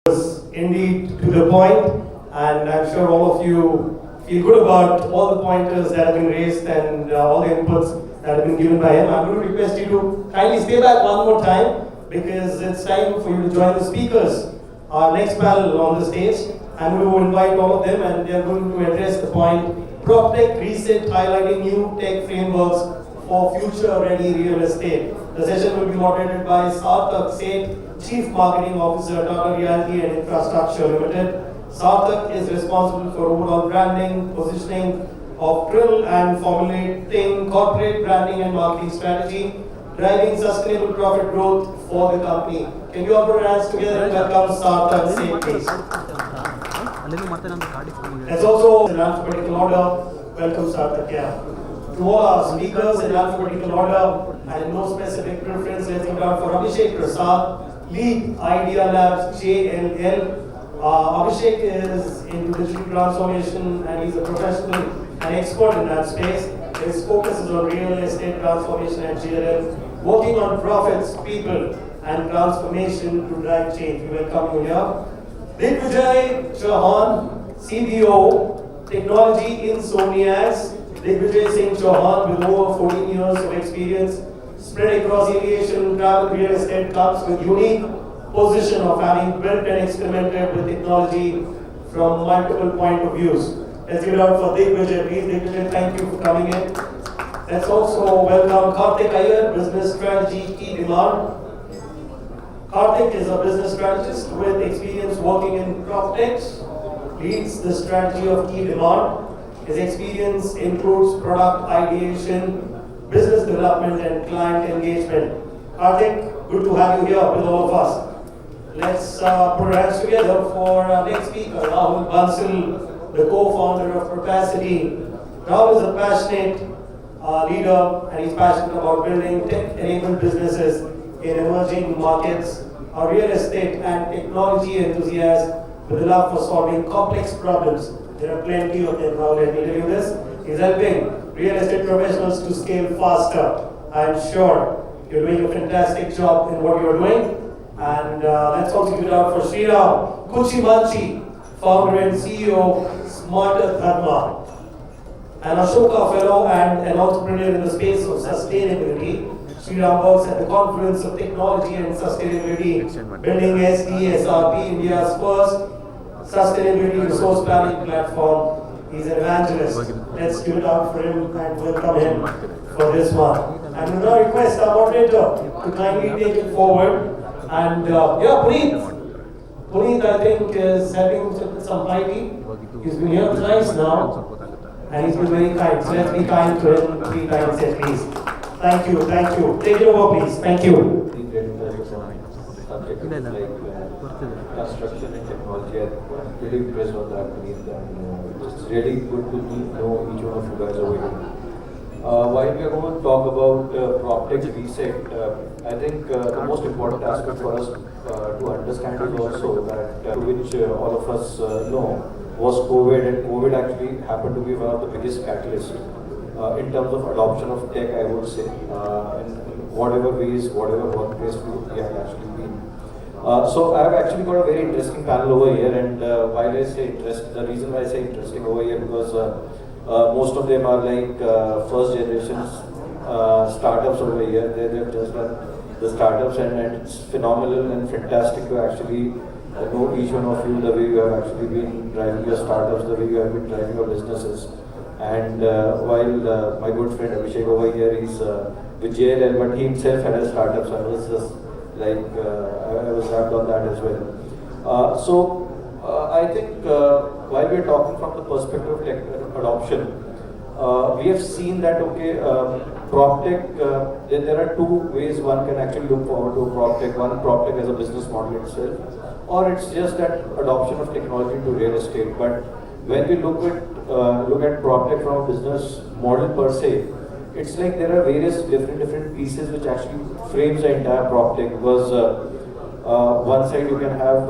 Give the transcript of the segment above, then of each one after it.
was indeed to the point, and I'm sure all of you feel good about all the pointers that have been raised and all the inputs that have been given by him. I'm going to request you to kindly stay back one more time because it's time for you to join the speakers. Our next panel on the stage, I'm going to invite all of them and they're going to address the point PropTech Reset, highlighting new tech frameworks for future-ready real estate. The session will be moderated by Sarthak, Chief Marketing Officer, Tata Realty and Infrastructure Limited. Sarthak is responsible for overall branding, positioning of Trill and formulating corporate branding and marketing strategy, driving sustainable profit growth for the company. Can you all put your hands together and welcome Sarthak, please? There's also in alphabetical order. Welcome Sarthak. To all our speakers in alphabetical order and in no specific preference, let's give it out for Abhishek Prasad, Lead Idea Labs JLL. Abhishek is into digital transformation and he's a professional and expert in that space. His focus is on real estate transformation at JLL, working on profits, people, and transformation to drive change. We welcome you here. Digvijay, Chauhan, CBO, Technology Insomniacs. Digvijay Singh Chauhan, with over 14 years of experience spread across aviation, travel, real estate, comes with unique position of having built and experimented with technology from multiple point of views. Let's give it out for Digvijay, please. Digvijay, thank you for coming in. Let's also welcome Kartik Iyer, Business Strategy, Keydemand. Kartik is a business strategist with experience working in PropTech, leads the strategy of Keydemand. His experience includes product ideation, business development, and client engagement. Kartik, good to have you here with all of us. Let's put our hands together for our next speaker, Rahul Bansal, the co-founder of Propacity. Rahul is a passionate leader and he's passionate about building tech-enabled businesses in emerging markets, a real estate and technology enthusiast with a love for solving complex problems. There are plenty of them now, let me tell you this. He's helping real estate professionals to scale faster. I'm sure you're doing a fantastic job in what you're doing. And let's also give it out for Sriram, Kuchimanchi, founder and CEO, Smarter Dharma. An Ashoka fellow and an entrepreneur in the space of sustainability. Sriram works at the confluence of technology and sustainability, building SDSRP, India's first sustainability resource planning platform. He's an evangelist. Let's give it up for him and welcome him for this one. And we now request our moderator to kindly take it forward. And Puneet, I think, is having some piety. He's been here twice now, and he's been very kind. So let's be kind to him 3 times at least. Thank you, thank you. Take it over, please. Thank you. Construction and technology, I'm really impressed on that, Puneet, and it's really good to know each one of you guys over here. While we are going to talk about PropTech Reset, I think the most important aspect for us to understand is also that which all of us know was COVID, and COVID actually happened to be one of the biggest catalysts in terms of adoption of tech, I would say, in whatever ways, whatever workplace we have actually been. So I have actually got a very interesting panel over here, and while I say the reason why I say interesting over here because most of them are like first generation startups over here. They've just done the startups, and it's phenomenal and fantastic to actually know each one of you, the way you have actually been driving your startups, the way you have been driving your businesses. And while my good friend Abhishek over here is with JLL, but he himself had a startup, so I was just like I was wrapped on that as well. So I think while we are talking from the perspective of tech adoption, we have seen that PropTech, there are 2 ways one can actually look forward to PropTech. One, PropTech as a business model itself, or it's just that adoption of technology to real estate. But when we look at PropTech from a business model per se, it's like there are various different pieces which actually frames the entire PropTech, because one side you can have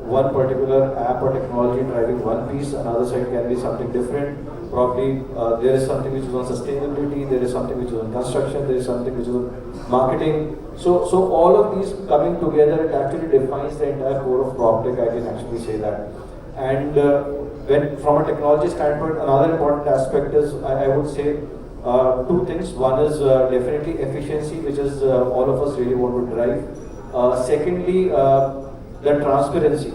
one particular app or technology driving one piece, another side can be something different. Probably there is something which is on sustainability, there is something which is on construction, there is something which is on marketing. So all of these coming together, it actually defines the entire core of PropTech. I can actually say that. And when from a technology standpoint, another important aspect is I would say two things. One is definitely efficiency, which is all of us really want to drive. Secondly, the transparency.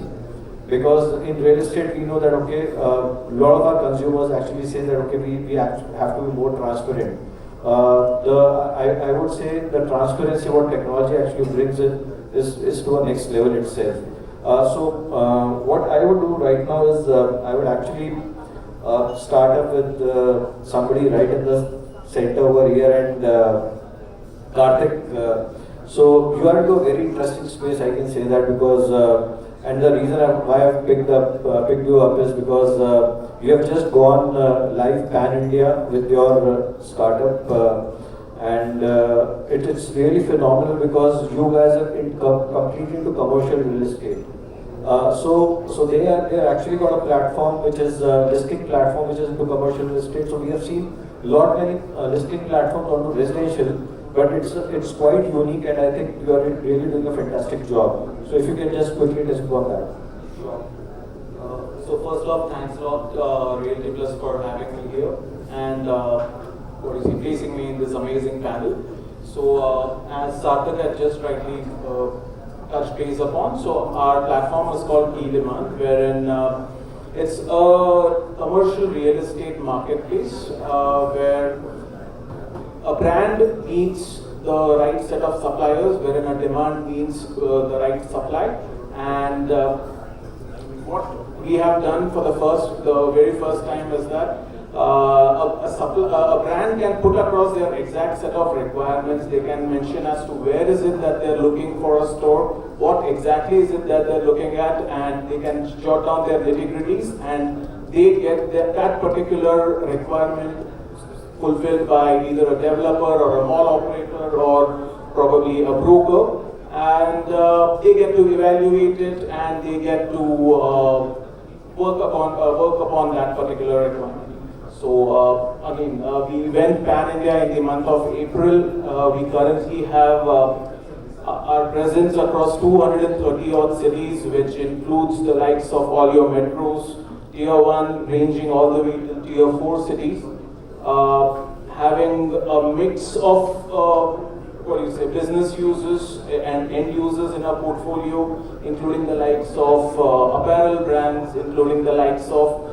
Because in real estate, we know that okay, a lot of our consumers actually say that okay, we have to be more transparent. I would say the transparency what technology actually brings is to a next level itself. What I would do right now is I would actually start up with somebody right in the center over here and Kartik. So you are into a very interesting space, I can say that, because and the reason why I've picked you up is because you have just gone live pan-India with your startup, and it's really phenomenal because you guys are completely into commercial real estate. So they actually got a platform which is a listing platform which is into commercial real estate. So we have seen many listing platforms onto residential, but it's quite unique, and I think you are really doing a fantastic job. So if you can just quickly touch upon that. Sure. So first off, thanks a lot, Realty Plus, for having me here and placing me in this amazing panel. So as Sarthak had just rightly touched base upon, so our platform is called Keydemand, wherein it's a commercial real estate marketplace where a brand needs the right set of suppliers, wherein a demand needs the right supply. And what we have done for the very first time is that a brand can put across their exact set of requirements. They can mention as to where is it that they're looking for a store, what exactly is it that they're looking at, and they can jot down their nitty-gritties, and they get that particular requirement fulfilled by either a developer or a mall operator or probably a broker, and they get to evaluate it and they get to work upon that particular requirement. So again, we went pan-India in the month of April. We currently have our presence across 230 odd cities, which includes the likes of all your metros, tier 1 ranging all the way to tier 4 cities. Having a mix of business users and end users in our portfolio, including the likes of apparel brands, including the likes of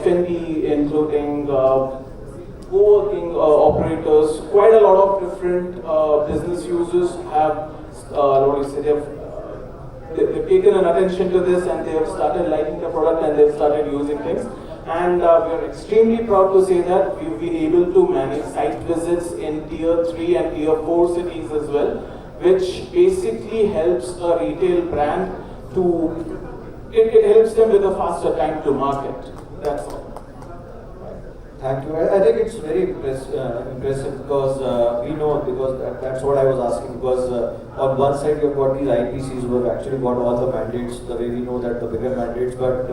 F&B, including co-working operators. Quite a lot of different business users have they've taken an attention to this, and they have started liking the product and they've started using things. And we are extremely proud to say that we've been able to manage site visits in tier 3 and tier 4 cities as well, which basically helps a retail brand it helps them with a faster time to market. That's all. Thank you. I think it's very impressive because we know, because that's what I was asking, because on one side you've got these IPCs who have actually got all the mandates, the way we know that the bigger mandates, but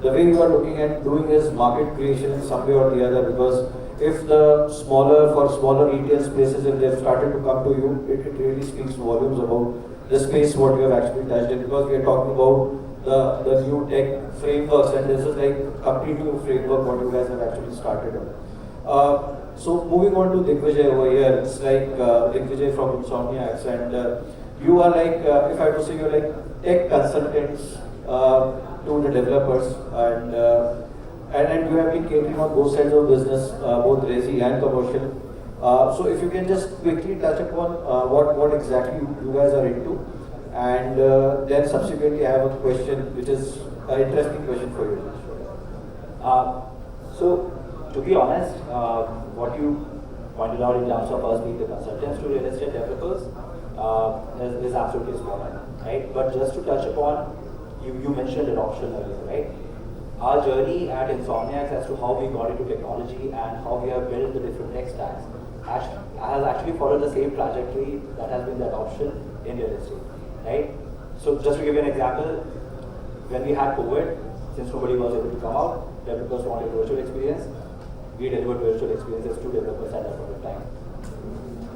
the way you are looking at doing is market creation in some way or the other, because if the smaller retail spaces, if they've started to come to you, it really speaks volumes about the space what you have actually touched in, because we are talking about the new tech frameworks, and this is like complete new framework what you guys have actually started on. So moving on to Digvijay over here, it's like Digvijay from Insomniacs, and you are like, if I were to say, you're like tech consultants to the developers, and you have been catering on both sides of business, both resi and commercial. So if you can just quickly touch upon what exactly you guys are into. And then subsequently I have a question which is an interesting question for you. So to be honest, what you pointed out in terms of us being the consultants to real estate developers is absolutely spot on, right? But just to touch upon, you mentioned adoption earlier, right? Our journey at Insomniacs as to how we got into technology and how we have built the different tech stacks has actually followed the same trajectory that has been the adoption in real estate. Right? So just to give you an example, when we had COVID, since nobody was able to come out, developers wanted virtual experience. We delivered virtual experiences to developers at that point of time.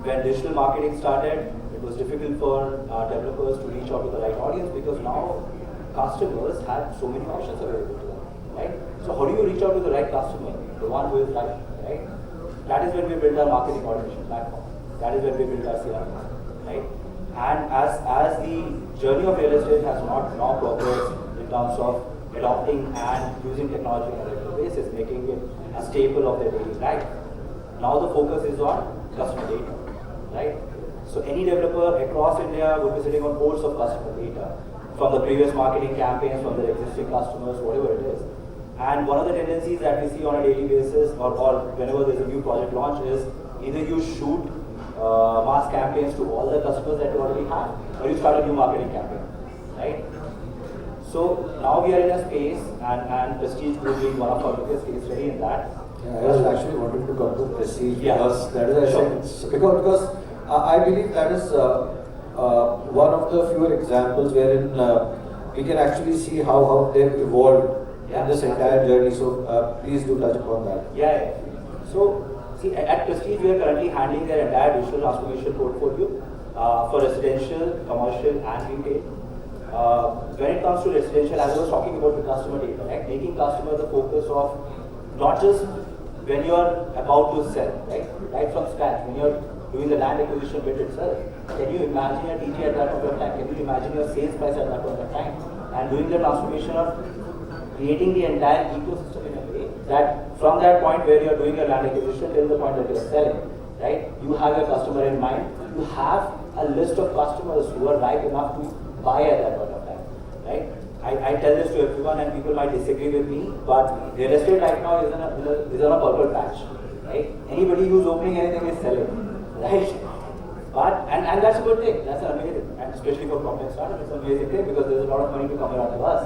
when digital marketing started, it was difficult for developers to reach out to the right audience because now customers have so many options available to them, right? So how do you reach out to the right customer, the one who is right? That is when we build our marketing automation platform. That is when we build our CRM, right? And as the journey of real estate has not now progressed in terms of adopting and using technology on a regular basis, making it a staple of their daily life. Now the focus is on customer data, right? So any developer across India would be sitting on hordes of customer data from the previous marketing campaigns, from their existing customers, whatever it is. And one of the tendencies that we see on a daily basis or whenever there's a new project launch is either you shoot mass campaigns to all the customers that you already have or you start a new marketing campaign, right? So now we are in a space and Prestige Group being one of our biggest case study in that. Yeah, I was actually wanting to come to Prestige because that is Sure. I believe that is one of the few examples wherein we can actually see how they've evolved in this entire journey. So please do touch upon that. Yeah. So see, at Prestige we are currently handling their entire digital transformation portfolio for residential, commercial, and retail. When it comes to residential, as I was talking about the customer data, right? Making customer the focus of not just when you are about to sell, right from scratch, when you're doing the land acquisition bit itself. Can you imagine a TG at that point of time? Can you imagine your sales price at that point of time? And doing the transformation of creating the entire ecosystem in a way that from that point where you're doing your land acquisition till the point that you're selling, right? You have your customer in mind. You have a list of customers who are ripe enough to buy at that point of time, right? I tell this to everyone and people might disagree with me, but real estate right now is on a purple patch, right? Anybody who's opening anything is selling, right? But, and that's a good thing, that's amazing, and especially for PropTech startups, it's an amazing thing because there's a lot of money to come around to us.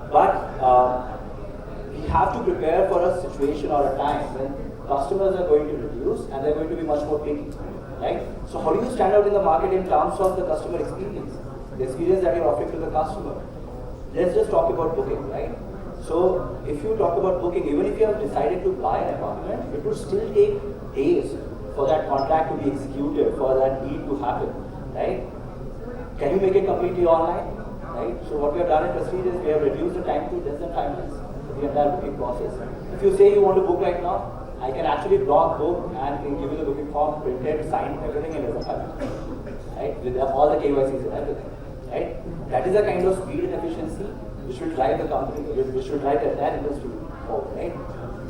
But we have to prepare for a situation or a time when customers are going to reduce and they're going to be much more picky, right? So how do you stand out in the market in terms of the customer experience? The experience that you're offering to the customer. Let's just talk about booking, right? So if you talk about booking, even if you have decided to buy an apartment, it would still take days for that contract to be executed, for that deed to happen, right? Can you make it completely online, right? So what we have done at Prestige is we have reduced the time to less than 5 minutes for the entire booking process. If you say you want to book right now, I can actually book and can give you the booking form, printed, signed, everything in less than 5 minutes, right? With all the KYCs and everything. Right? That is a kind of speed and efficiency which will drive the company, which will drive the entire industry forward, right?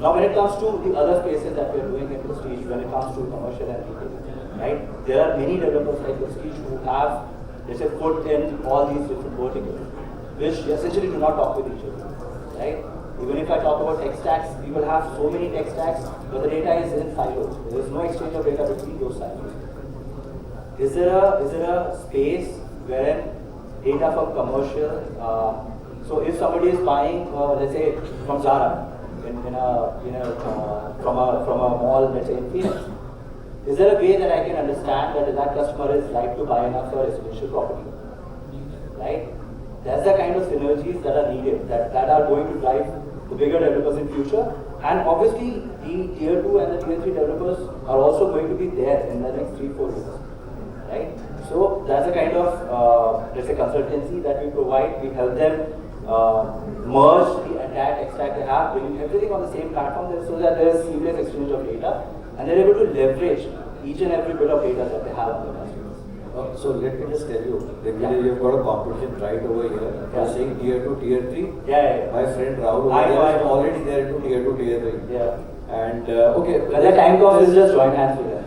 Now when it comes to the other spaces that we are doing in Prestige, when it comes to commercial and retail, right? There are many developers like Prestige who have, let's say, put in all these different verticals, which essentially do not talk with each other, right? Even if I talk about tech stacks, people have so many tech stacks, but the data is in silos. There is no exchange of data between those silos. Is there a space where data from commercial, so if somebody is buying, let's say from Zara, from a mall, let's say in Phoenix, is there a way that I can understand that customer is right to buy enough for residential property, right? That's the kind of synergies that are needed, that are going to drive the bigger developers in future, and obviously the tier 2 and the tier 3 developers are also going to be there in the next 3-4 years, right? So that's a kind of, let's say, consultancy that we provide. We help them merge the entire tech stack they have, bringing everything on the same platform so that there is seamless exchange of data, and they're able to leverage each and every bit of data that they have on the customers. So let me just tell you, you've got a competition right over here. You're saying tier 2, tier 3. Yeah. My friend Rahul is already there to tier 2, tier 3. Yeah. And okay. When the time comes, we'll just join hands with them.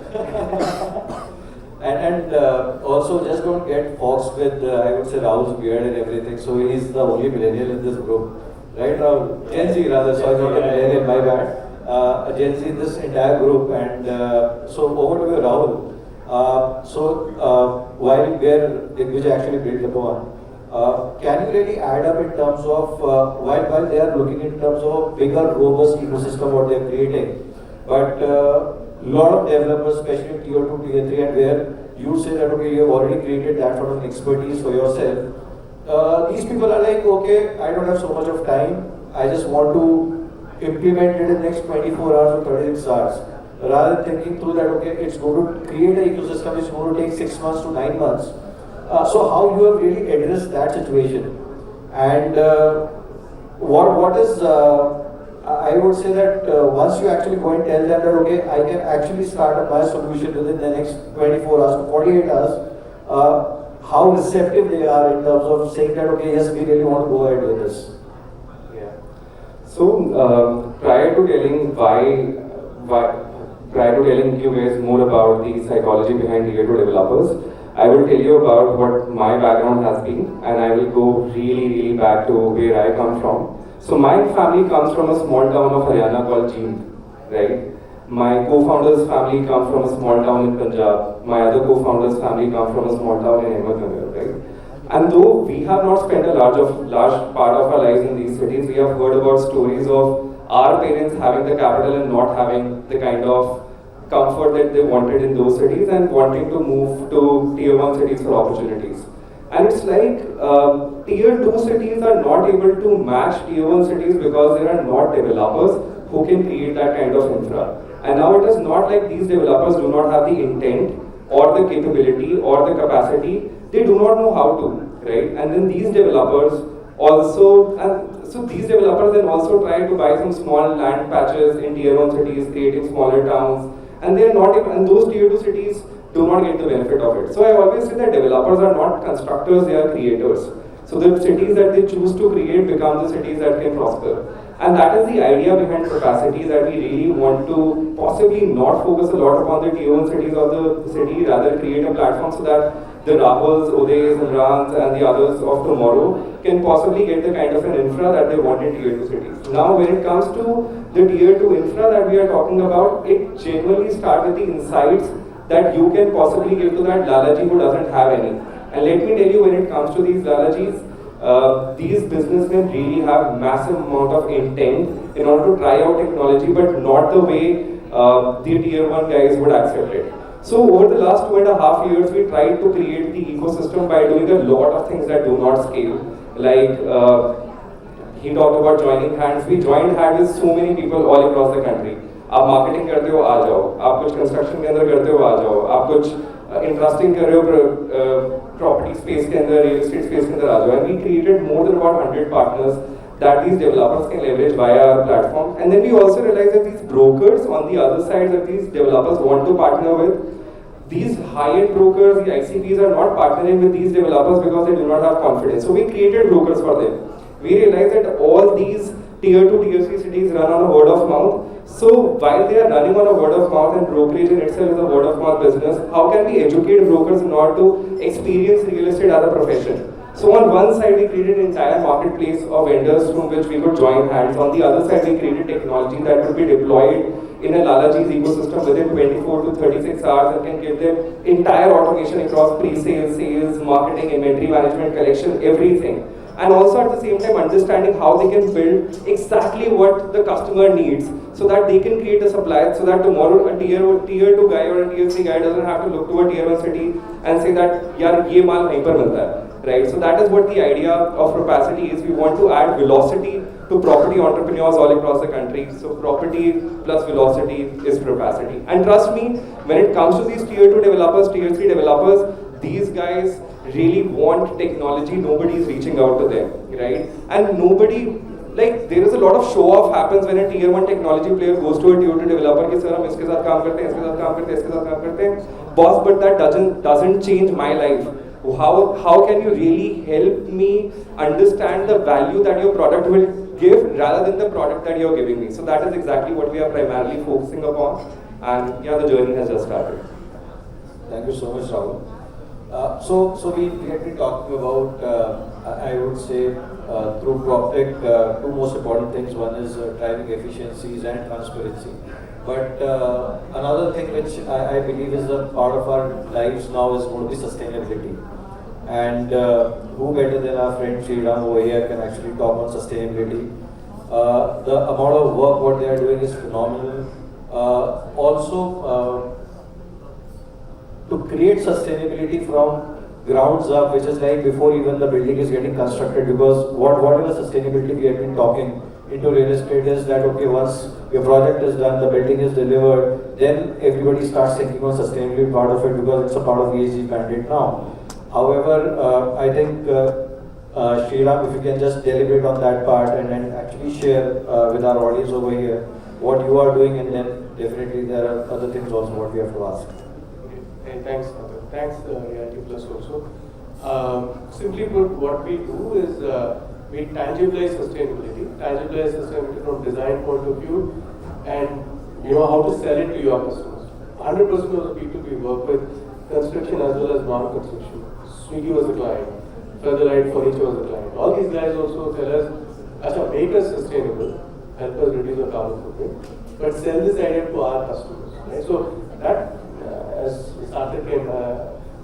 And also just don't get foxed with, I would say, Rahul's beard and everything. So he's the only millennial in this group. Right, Rahul? Gen Z rather, sorry, not a millennial, my bad. A Gen Z in this entire group. And so over to you, Rahul. While where Digvijay actually built upon, can you really add up in terms of, while they are looking in terms of bigger, robust ecosystem what they are creating, but lot of developers, especially tier 2, tier 3, and where you say that, okay, you have already created that sort of expertise for yourself. These people are like, okay, I don't have so much of time. I just want to implement it in the next 24 hours or 36 hours. rather than thinking through that, okay, it's going to create an ecosystem, it's going to take 6 months to 9 months. So how you have really addressed that situation? And what is, I would say that once you actually go and tell them that, okay, I can actually start up my solution within the next 24 hours to 48 hours, how receptive they are in terms of saying that, okay, yes, we really want to go ahead with this. Yeah. So prior to telling prior to telling you guys more about the psychology behind Tier 2 developers, I will tell you about what my background has been, and I will go really back to where I come from. So my family comes from a small town of Haryana called Jeend, right? My co-founder's family come from a small town in Punjab. My other co-founder's family come from a small town in Ahmednagar, right? And though we have not spent a large part of our lives in these cities, we have heard about stories of our parents having the capital and not having the kind of comfort that they wanted in those cities and wanting to move to Tier 1 cities for opportunities. And it's like Tier 2 cities are not able to match Tier 1 cities because there are not developers who can create that kind of infra. And now it is not like these developers do not have the intent or the capability or the capacity, they do not know how to, right? And then these developers also, and so these developers then also try to buy some small land patches in Tier 1 cities, creating smaller towns, and they are not even, and those Tier 2 cities do not get the benefit of it. So I always say that developers are not constructors, they are creators. So the cities that they choose to create become the cities that can prosper. And that is the idea behind Propacity, that we really want to possibly not focus a lot upon the Tier 1 cities of the city, rather create a platform so that the Rahuls, Udays and Rans and the others of tomorrow can possibly get the kind of an infra that they want in Tier 2 cities. Now when it comes to the Tier 2 infra that we are talking about, it generally starts with the insights that you can possibly give to that Lalaji who doesn't have any. And let me tell you, when it comes to these Lalajis, these businessmen really have massive amount of intent in order to try out technology, but not the way the Tier 1 guys would accept it. So over the last 2.5 years, we tried to create the ecosystem by doing a lot of things that do not scale. Like he talked about joining hands. We joined hands with so many people all across the country. आप marketing करते हो आ जाओ, आप कुछ construction के अंदर करते हो आ जाओ, आप कुछ interesting कर रहे हो property space के अंदर, real estate space के अंदर आ जाओ. And we created more than about 100 partners that these developers can leverage via our platform. And then we also realized that these brokers on the other side that these developers want to partner with, these high-end brokers, the ICPs are not partnering with these developers because they do not have confidence. So we created brokers for them. We realized that all these Tier 2, Tier 3 cities run on a word of mouth. So while they are running on a word of mouth, and brokerage in itself is a word of mouth business, how can we educate brokers in order to experience real estate as a profession? So on one side we created an entire marketplace of vendors from which we could join hands. On the other side we created technology that could be deployed in a Lalaji's ecosystem within 24 to 36 hours and can give them entire automation across pre-sales, sales, marketing, inventory management, collection, everything. And also at the same time understanding how they can build exactly what the customer needs so that they can create a supply, so that tomorrow a tier 2 guy or a tier 3 guy doesn't have to look to a tier 1 city and say that yaar ye maal wahin par milta hai. Right? So that is what the idea of Propacity is. We want to add velocity to property entrepreneurs all across the country. So property plus velocity is Propacity. And trust me, when it comes to these tier 2 developers, tier 3 developers, these guys really want technology. Nobody is reaching out to them, right? And nobody, like, there is a lot of show off happens when a tier 1 technology player goes to a tier 2 developer कि sir हम इसके साथ काम करते हैं, इसके साथ काम करते हैं, इसके साथ काम करते हैं. Boss, but that doesn't change my life. How can you really help me understand the value that your product will give rather than the product that you're giving me? So that is exactly what we are primarily focusing upon. And yeah, the journey has just started. Thank you so much, Rahul. So we have been talking about, I would say, through PropTech, two most important things. One is driving efficiencies and transparency. But another thing which I believe is a part of our lives now is going to be sustainability. And who better than our friend Sriram over here can actually talk on sustainability. The amount of work what they are doing is phenomenal. Also, to create sustainability from grounds up, which is like before even the building is getting constructed, because whatever sustainability we have been talking into real estate is that, okay, once your project is done, the building is delivered, then everybody starts thinking on sustainability part of it because it's a part of ESG mandate now. However, I think Sriram, if you can just deliberate on that part and then actually share with our audience over here what you are doing, and then definitely there are other things also what we have to ask. Okay. Hey, thanks, thanks, Reality Plus also. Simply put, what we do is we tangibilize sustainability from design point of view, and you know how to sell it to your customers. 100% of the people we work with, construction as well as non-construction. Swiggy was the client, Featherlight Furniture was the client. All these guys also tell us, Acha, make us sustainable, help us reduce our carbon footprint, but sell this idea to our customers. Right? So that, as Sarthak can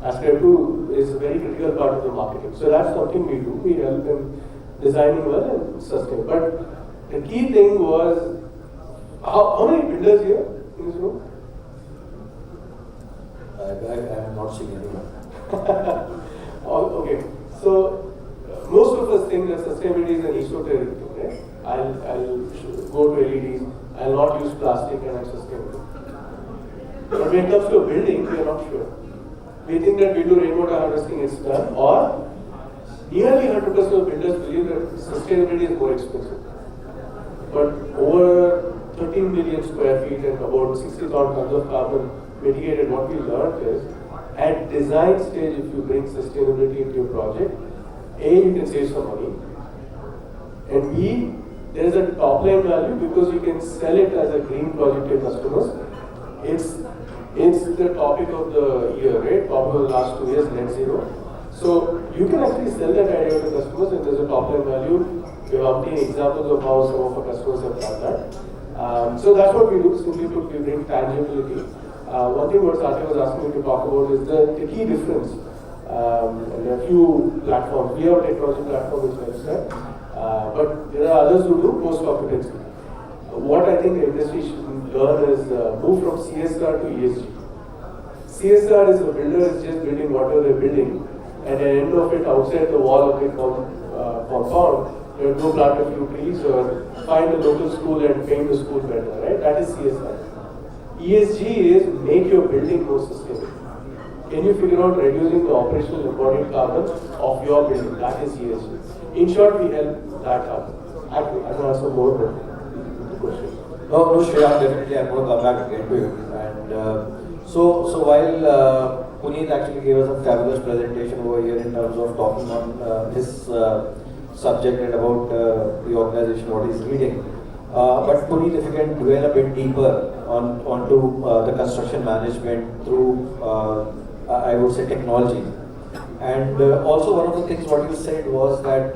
ascribe to, is a very critical part of the marketing. So that's something we do. We help them designing well and sustain. But the key thing was, how many builders here in this room? I am not seeing anyone. Okay, so most of us think that sustainability is an esoteric thing, right? I'll go to LEDs, I'll not use plastic and I'm sustainable. But when it comes to a building, we are not sure. We think that we do rainwater harvesting, it's done, or nearly 100% of builders believe that sustainability is more expensive. But over 13 million square feet and about 60,000 tons of carbon mitigated, what we learned is, at design stage, if you bring sustainability into your project, A, you can save some money, and B, there is a top line value because you can sell it as a green project to your customers. It's the topic of the year, right? Topic of the last 2 years, net zero. So you can actually sell that idea to customers, and there's a top line value. We have obtained examples of how some of our customers have done that. So that's what we do. Simply put, we bring tangibility. One thing what Sarthak was asking me to talk about is the key difference. And there are a few platforms. We have a technology platform which helps that. But there are others who do post-competency. What I think the industry should learn is move from CSR to ESG. CSR is a builder is just building whatever they're building, and at the end of it, outside the wall of the compound, you have to go plant a few trees or find a local school and paint the school better, right? That is CSR. ESG is make your building more sustainable. Can you figure out reducing the operational embodied carbon of your building? That is ESG. In short, we help that happen. I can answer more the question. No, Sriram, definitely I'm going to come back again to you. And so while Puneet actually gave us a fabulous presentation over here in terms of talking on his subject and about the organization, what he's leading. But Puneet, if you can dwell a bit deeper onto the construction management through, I would say, technology. And also one of the things what you said was that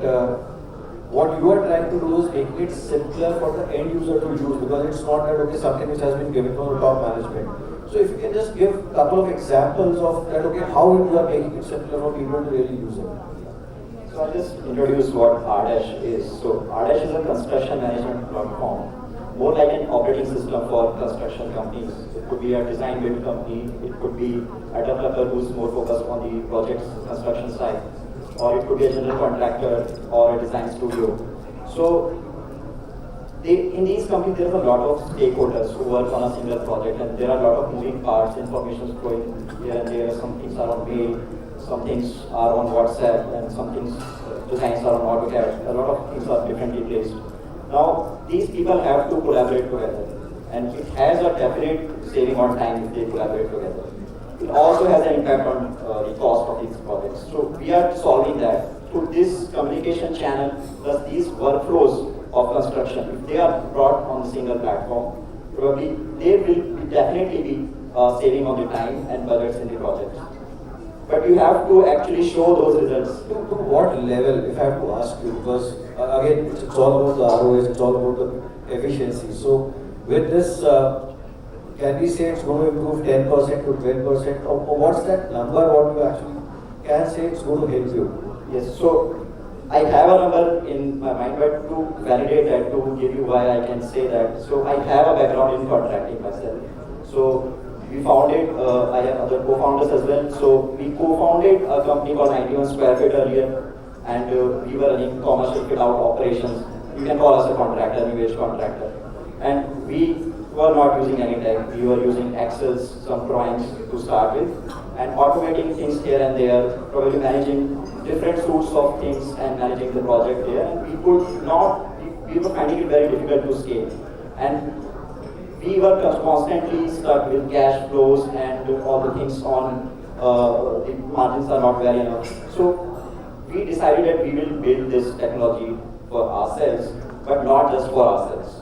what you are trying to do is making it simpler for the end user to use, because it's not that, okay, something which has been given from the top management. So if you can just give a couple of examples of that, okay, how you are making it simpler for people to really use it. So I'll just introduce what RDash is. So RDash is a construction management platform, more like an operating system for construction companies. It could be a design build company, it could be a developer who's more focused on the project's construction side, or it could be a general contractor or a design studio. So in these companies, there are a lot of stakeholders who work on a single project, and there are a lot of moving parts, information is flowing here and there. Some things are on mail, some things are on WhatsApp, and some things, designs are on AutoCAD. A lot of things are differently placed. Now, these people have to collaborate together, and it has a definite saving on time if they collaborate together. It also has an impact on the cost of these projects. So we are solving that through this communication channel, plus these workflows of construction. If they are brought on a single platform, probably they will definitely be saving on the time and budgets in the project. But you have to actually show those results. To what level, if I have to ask you, because again, it's all about the ROIs, it's all about the efficiency. So with this, can we say it's going to improve 10% to 12%, or what's that number, what you actually can say it's going to help you? Yes, so I have a number in my mind, but to validate that, to give you why I can say that. So I have a background in contracting myself. So we founded, I have other co-founders as well. So we co-founded a company called 91 Square Feet earlier, and we were running commercial fit-out operations. You can call us a contractor, new age contractor. And we were not using any tech. We were using Excels, some drawings to start with, and automating things here and there, probably managing different sorts of things and managing the project there. And we were finding it very difficult to scale. And we were constantly stuck with cash flows and all the things on the margins are not very enough. So we decided that we will build this technology for ourselves, but not just for ourselves.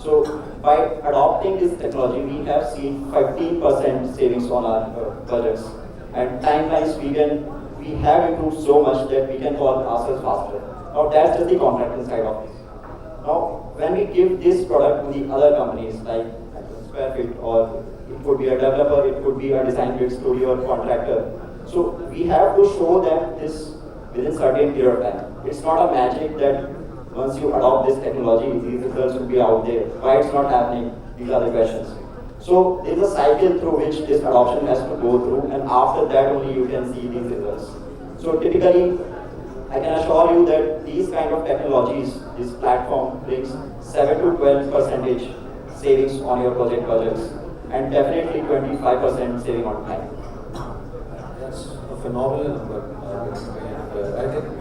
So by adopting this technology, we have seen 15% savings on our budgets, and timelines we have improved so much that we can call ourselves faster. Now that's just the contracting side of it. Now when we give this product to the other companies like Square Fit, or it could be a developer, it could be a design build studio or contractor. So we have to show them this within certain period of time. It's not a magic that once you adopt this technology, these results will be out there. Why it's not happening? These are the questions. So there's a cycle through which this adoption has to go through, and after that only you can see these results. So typically, I can assure you that these kind of technologies, this platform brings 7 to 12% savings on your project budgets, and definitely 25% saving on time. That's a phenomenal number. And I think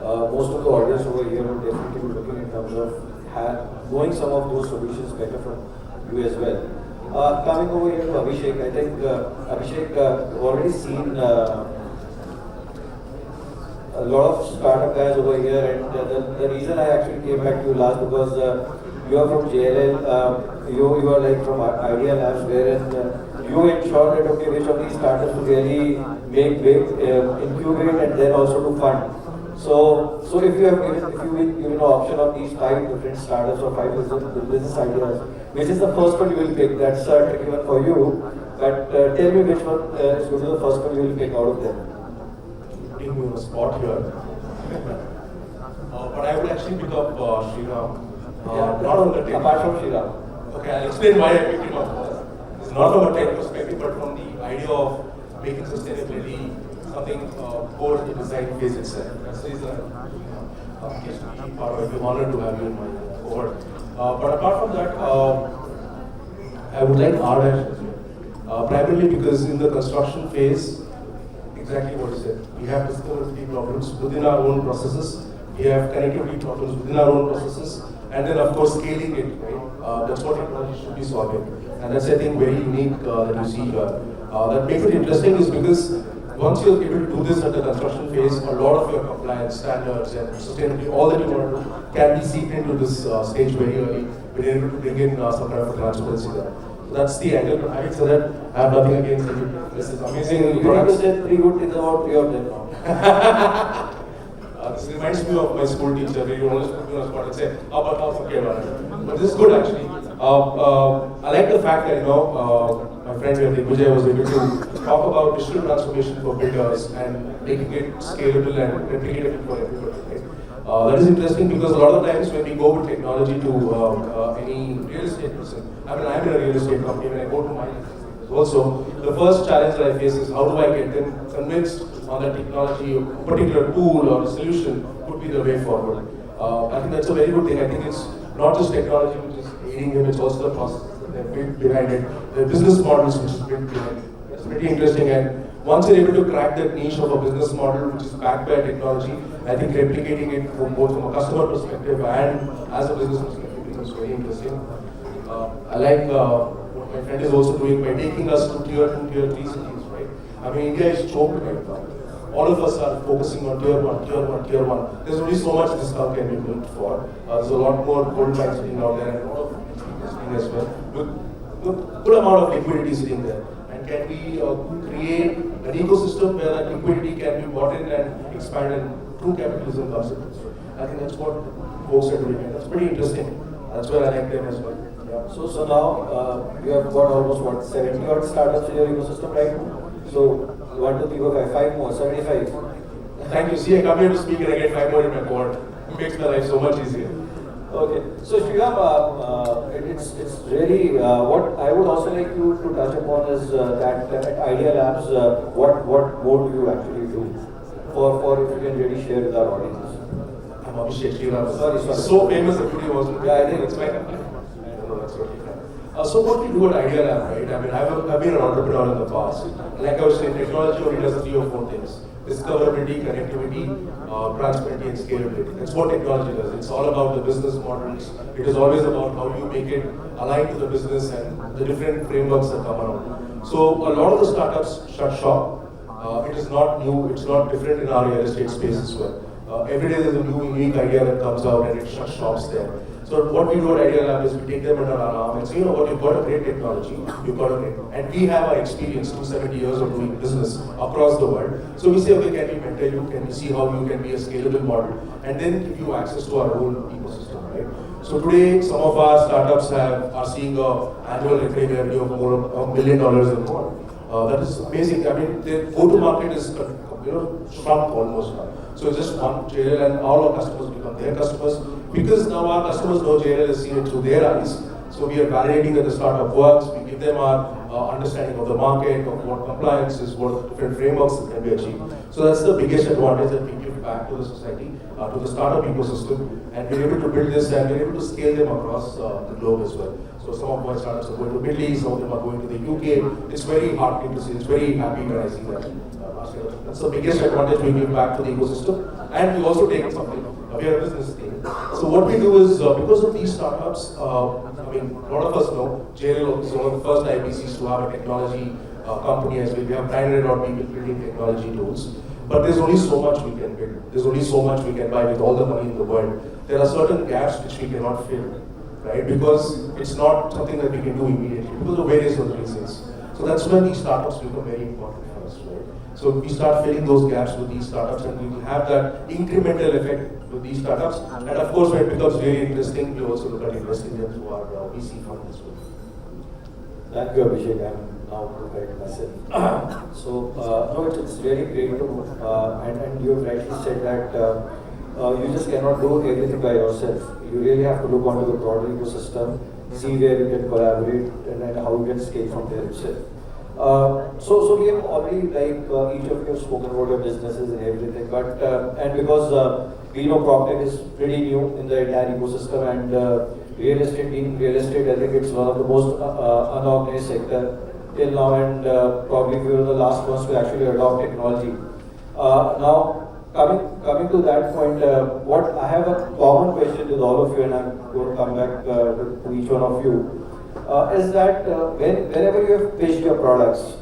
most of the audience over here will definitely be looking in terms of knowing some of those solutions better from you as well. Coming over here to Abhishek, I think Abhishek already seen a lot of startup guys over here, and the reason I actually came back to you last because you are from JLL, you are like from Idea Labs, wherein you ensure that okay, which of these startups to really make big, incubate, and then also to fund. So if you have given an option of these 5 different startups or 5 business ideas, which is the first one you will pick? That's a tricky one for you. But tell me which one is going to be the first one you will pick out of them. Putting me on the spot here. But I would actually pick up Sriram. Not on the tech. Apart from Sriram. Okay, I'll explain why I picked him up. It's not from a tech perspective, but from the idea of making sustainability something core to the design phase itself. That's the reason I'm honored to have you in my cohort. But apart from that, I would like RDash as well. Primarily because in the construction phase, exactly what you said, we have discoverability problems within our own processes, we have connectivity problems within our own processes, and then of course scaling it, right? That's what technology should be solving. And that's, I think, very unique that you see here. That makes it interesting is because once you're able to do this at the construction phase, a lot of your compliance standards and sustainability, all that you want to do, can be seeped into this stage very early. We're able to bring in some kind of a transparency there. So that's the angle. But having said that, I have nothing against it. This is amazing. You have said 3 good things about 3 of them now. This reminds me of my school teacher, where you always put me on the spot and say, but this is good actually. I like the fact that, my friend here, Digvijay, was able to talk about digital transformation for builders and making it scalable and replicable for everybody. Right? That is interesting because a lot of times when we go with technology to any real estate person, I'm in a real estate company, when I go to my also, the first challenge that I face is how do I get them convinced on that technology, a particular tool or a solution would be the way forward. I think that's a very good thing. I think it's not just technology which is aiding them, it's also the process that they've built behind it, the business models which is built behind it. It's pretty interesting, and once you're able to crack that niche of a business model which is backed by technology, I think replicating it from both from a customer perspective and as a business perspective becomes very interesting. I like what my friend is also doing by taking us to tier 2, tier 3 cities, right? I mean, India is choked right now. All of us are focusing on tier 1, tier 1, tier 1. There's only so much discount can be built for. There's a lot more gold mines sitting out there and a lot of investing as well. With good amount of liquidity sitting there. And can we create an ecosystem where that liquidity can be brought in and expand and true capitalism comes in. So I think that's what folks are doing, and that's pretty interesting. That's where I like them as well. Yeah. So now you have got almost 70 odd startups in your ecosystem right now. So 1, 2, 3, 4, 5, 5 more, 75. Thank you. See, I come here to speak and I get 5 more in my cohort. It makes my life so much easier. Okay. So Sriram, it's really what I would also like you to touch upon is that at Idea Labs, what more do you actually do? For if you can really share with our audiences. I'm Abhishek Sriram. Sorry. So famous everybody was. Yeah, I think it's like absolutely fine. So what we do at Idea Lab, right? I mean, I've been an entrepreneur in the past. Like I was saying, technology only does 3 or 4 things: discoverability, connectivity, transparency, and scalability. That's what technology does. It's all about the business models. It is always about how you make it align to the business and the different frameworks that come around. So a lot of the startups shut shop. It is not new. It's not different in our real estate space as well. Every day there's a new unique idea that comes out and it shuts shops there. So what we do at Idea Lab is we take them under our arm and say, you know what, you've got a great technology, you've got a great, and we have our experience, 270 years of doing business across the world. So we say, okay, can we mentor you? Can we see how you can be a scalable model? And then give you access to our whole ecosystem, right? So today, some of our startups are seeing an annual recurring revenue of more $1 million and more. That is amazing. I mean, their go-to-market is, shrunk almost now. So it's just one JLL and all our customers become their customers. Because now our customers know JLL is seen it through their eyes. So we are validating that the startup works. We give them our understanding of the market, of what compliance is, what different frameworks that can be achieved. So that's the biggest advantage that we give back to the society, to the startup ecosystem. And we're able to build this and we're able to scale them across the globe as well. So some of my startups are going to Middle East, some of them are going to the UK. It's very heartening to see. It's very happy when I see that. That's the biggest advantage we give back to the ecosystem. And we also take something. We are a business team. So what we do is, because of these startups, I mean, a lot of us know, JLL is one of the first IPCs to have a technology company as well. We have 900 odd people building technology tools. But there's only so much we can build. There's only so much we can buy with all the money in the world. There are certain gaps which we cannot fill, right? Because it's not something that we can do immediately because of various other reasons. So that's when these startups become very important for us, right? So we start filling those gaps with these startups and we will have that incremental effect with these startups. And of course, when it becomes very interesting, we also look at investing them through our VC fund as well. Thank you, Abhishek. I'm now prepared myself. So, no, it's really great to, and you have rightly said that you just cannot do everything by yourself. You really have to look onto the broader ecosystem, see where you can collaborate, and then how you can scale from there itself. So we have already, like, each of you have spoken about your businesses and everything, but, and because we know PropTech is pretty new in the entire ecosystem, and real estate, being real estate, I think it's one of the most unorganized sector till now, and probably we were the last ones to actually adopt technology. Now, coming to that point, what I have a common question with all of you, and I'm going to come back to each one of you. Is that whenever you have pitched your products,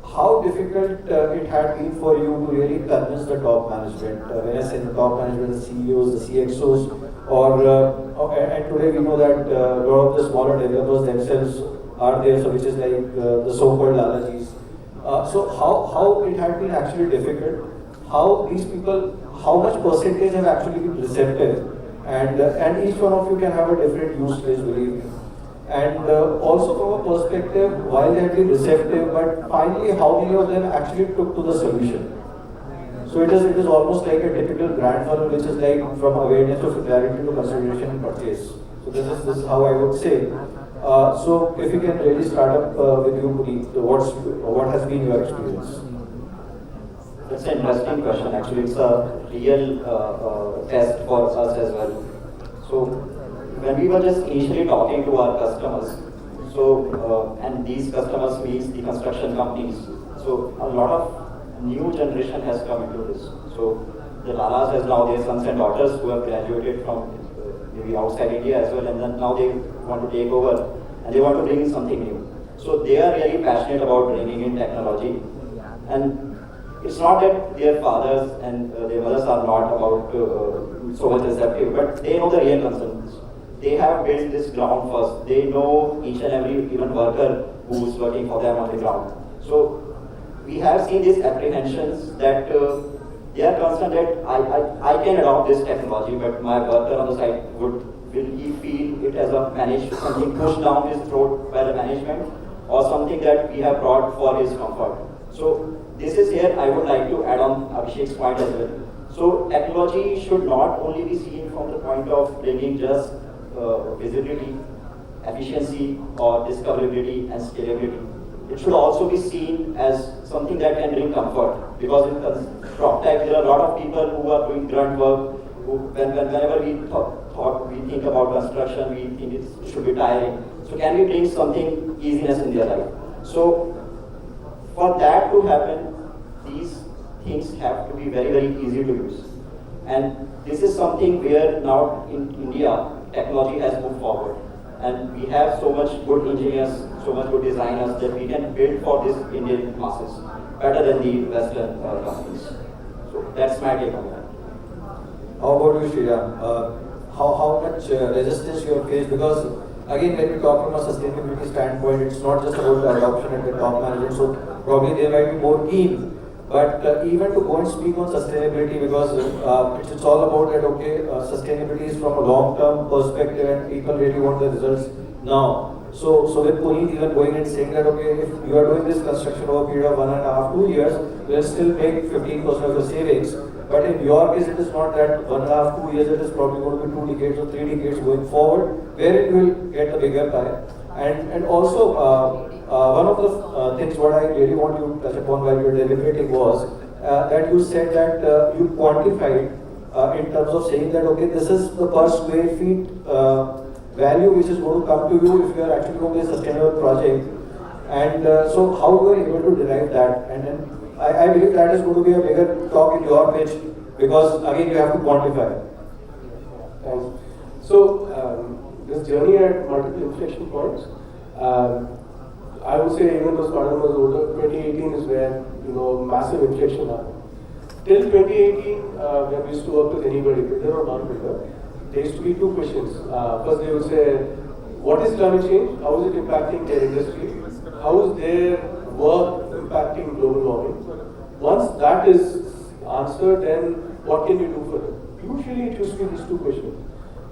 how difficult it had been for you to really convince the top management? When I say the top management, the CEOs, the CXOs, and today we know that a lot of the smaller developers themselves are there, so which is like the so-called allergies. So how it had been actually difficult? How these people, how much percentage have actually been receptive? And each one of you can have a different use case, believe me. And also from a perspective, while they have been receptive, but finally how many of them actually took to the solution? So it is almost like a typical brand funnel, which is like from awareness to clarity to consideration and purchase. So this is how I would say. So if you can really start up with you, Puneet, what has been your experience? That's an interesting question. Actually, it's a real test for us as well. So when we were just initially talking to our customers, so and these customers means the construction companies. So a lot of new generation has come into this. So the Lalas has now their sons and daughters who have graduated from maybe outside India as well, and then now they want to take over and they want to bring in something new. So they are really passionate about bringing in technology, and it's not that their fathers and their mothers are not about so much receptive, but they know the real concerns. They have built this ground first. They know each and every even worker who is working for them on the ground. So we have seen these apprehensions that they are concerned that I can adopt this technology, but my worker on the side will he feel it as a something pushed down his throat by the management, or something that we have brought for his comfort. So this is here I would like to add on Abhishek's point as well. So technology should not only be seen from the point of bringing just visibility, efficiency, or discoverability and scalability. It should also be seen as something that can bring comfort. Because in PropTech, there are a lot of people who are doing grunt work. Whenever we think about construction, we think it should be tiring. So So can we bring something easiness in their life? So for that to happen, these things have to be very, very easy to use. And this is something where now in India, technology has moved forward. And we have so much good engineers, so much good designers that we can build for this Indian masses better than the Western companies. So that's my take on that. How about you, Sriram? How much resistance you have faced? Because again, when we talk from a sustainability standpoint, it's not just about the adoption at the top management. So probably they might be more keen. But even to go and speak on sustainability, because it's all about that, okay, sustainability is from a long-term perspective and people really want the results now. So with Puneet even going and saying that, okay, if you are doing this construction over a period of 1.5 to 2 years, you'll still make 15% of the savings. But in your case, it is not that 1.5 to 2 years, it is probably going to be 2 decades or 3 decades going forward, where it will get a bigger pie. And also, one of the things what I really want you to touch upon while you were deliberating was that you said that you quantified in terms of saying that, okay, this is the per square feet value which is going to come to you if you are actually doing a sustainable project. And so how you are able to derive that? And then I believe that is going to be a bigger talk in your pitch, because again you have to quantify. Thanks. So this journey at multiple inflection points, I would say even though Spartan was older, 2018 is where massive inflection happened. Till 2018, when we used to work with anybody, builder or non-builder, there used to be two questions. First they would say, what is climate change? How is it impacting their industry? How is their work impacting global warming? Once that is answered, then what can you do for them? Usually it used to be these two questions.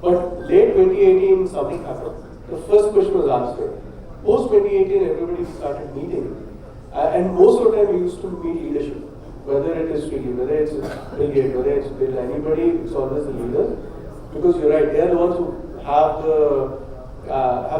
But late 2018, something happened. The first question was answered. Post 2018, everybody started meeting. And most of the time we used to meet leadership. Whether it is Sriram, whether it's Bill Gates, whether it's Bill, anybody, it's always the leaders. Because you're right, they are the ones who have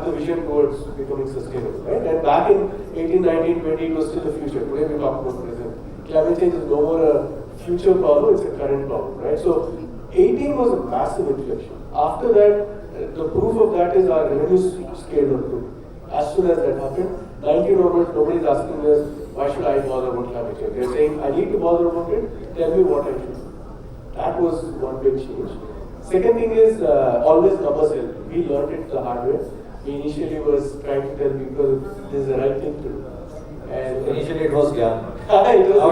the vision towards becoming sustainable, right? And back in 18, 19, 20, it was still the future. Today we talk about present. Climate change is no more a future problem, it's a current problem, right? So 18 was a massive inflection. After that, the proof of that is our revenue scaled up too. As soon as that happened, 19 onwards, nobody is asking us, why should I bother about climate change? They're saying, I need to bother about it, tell me what I should do. That was one big change. Second thing is, always numbers help. We learned it the hard way. We initially was trying to tell people, this is the right thing to do. And Initially it was gyan. Now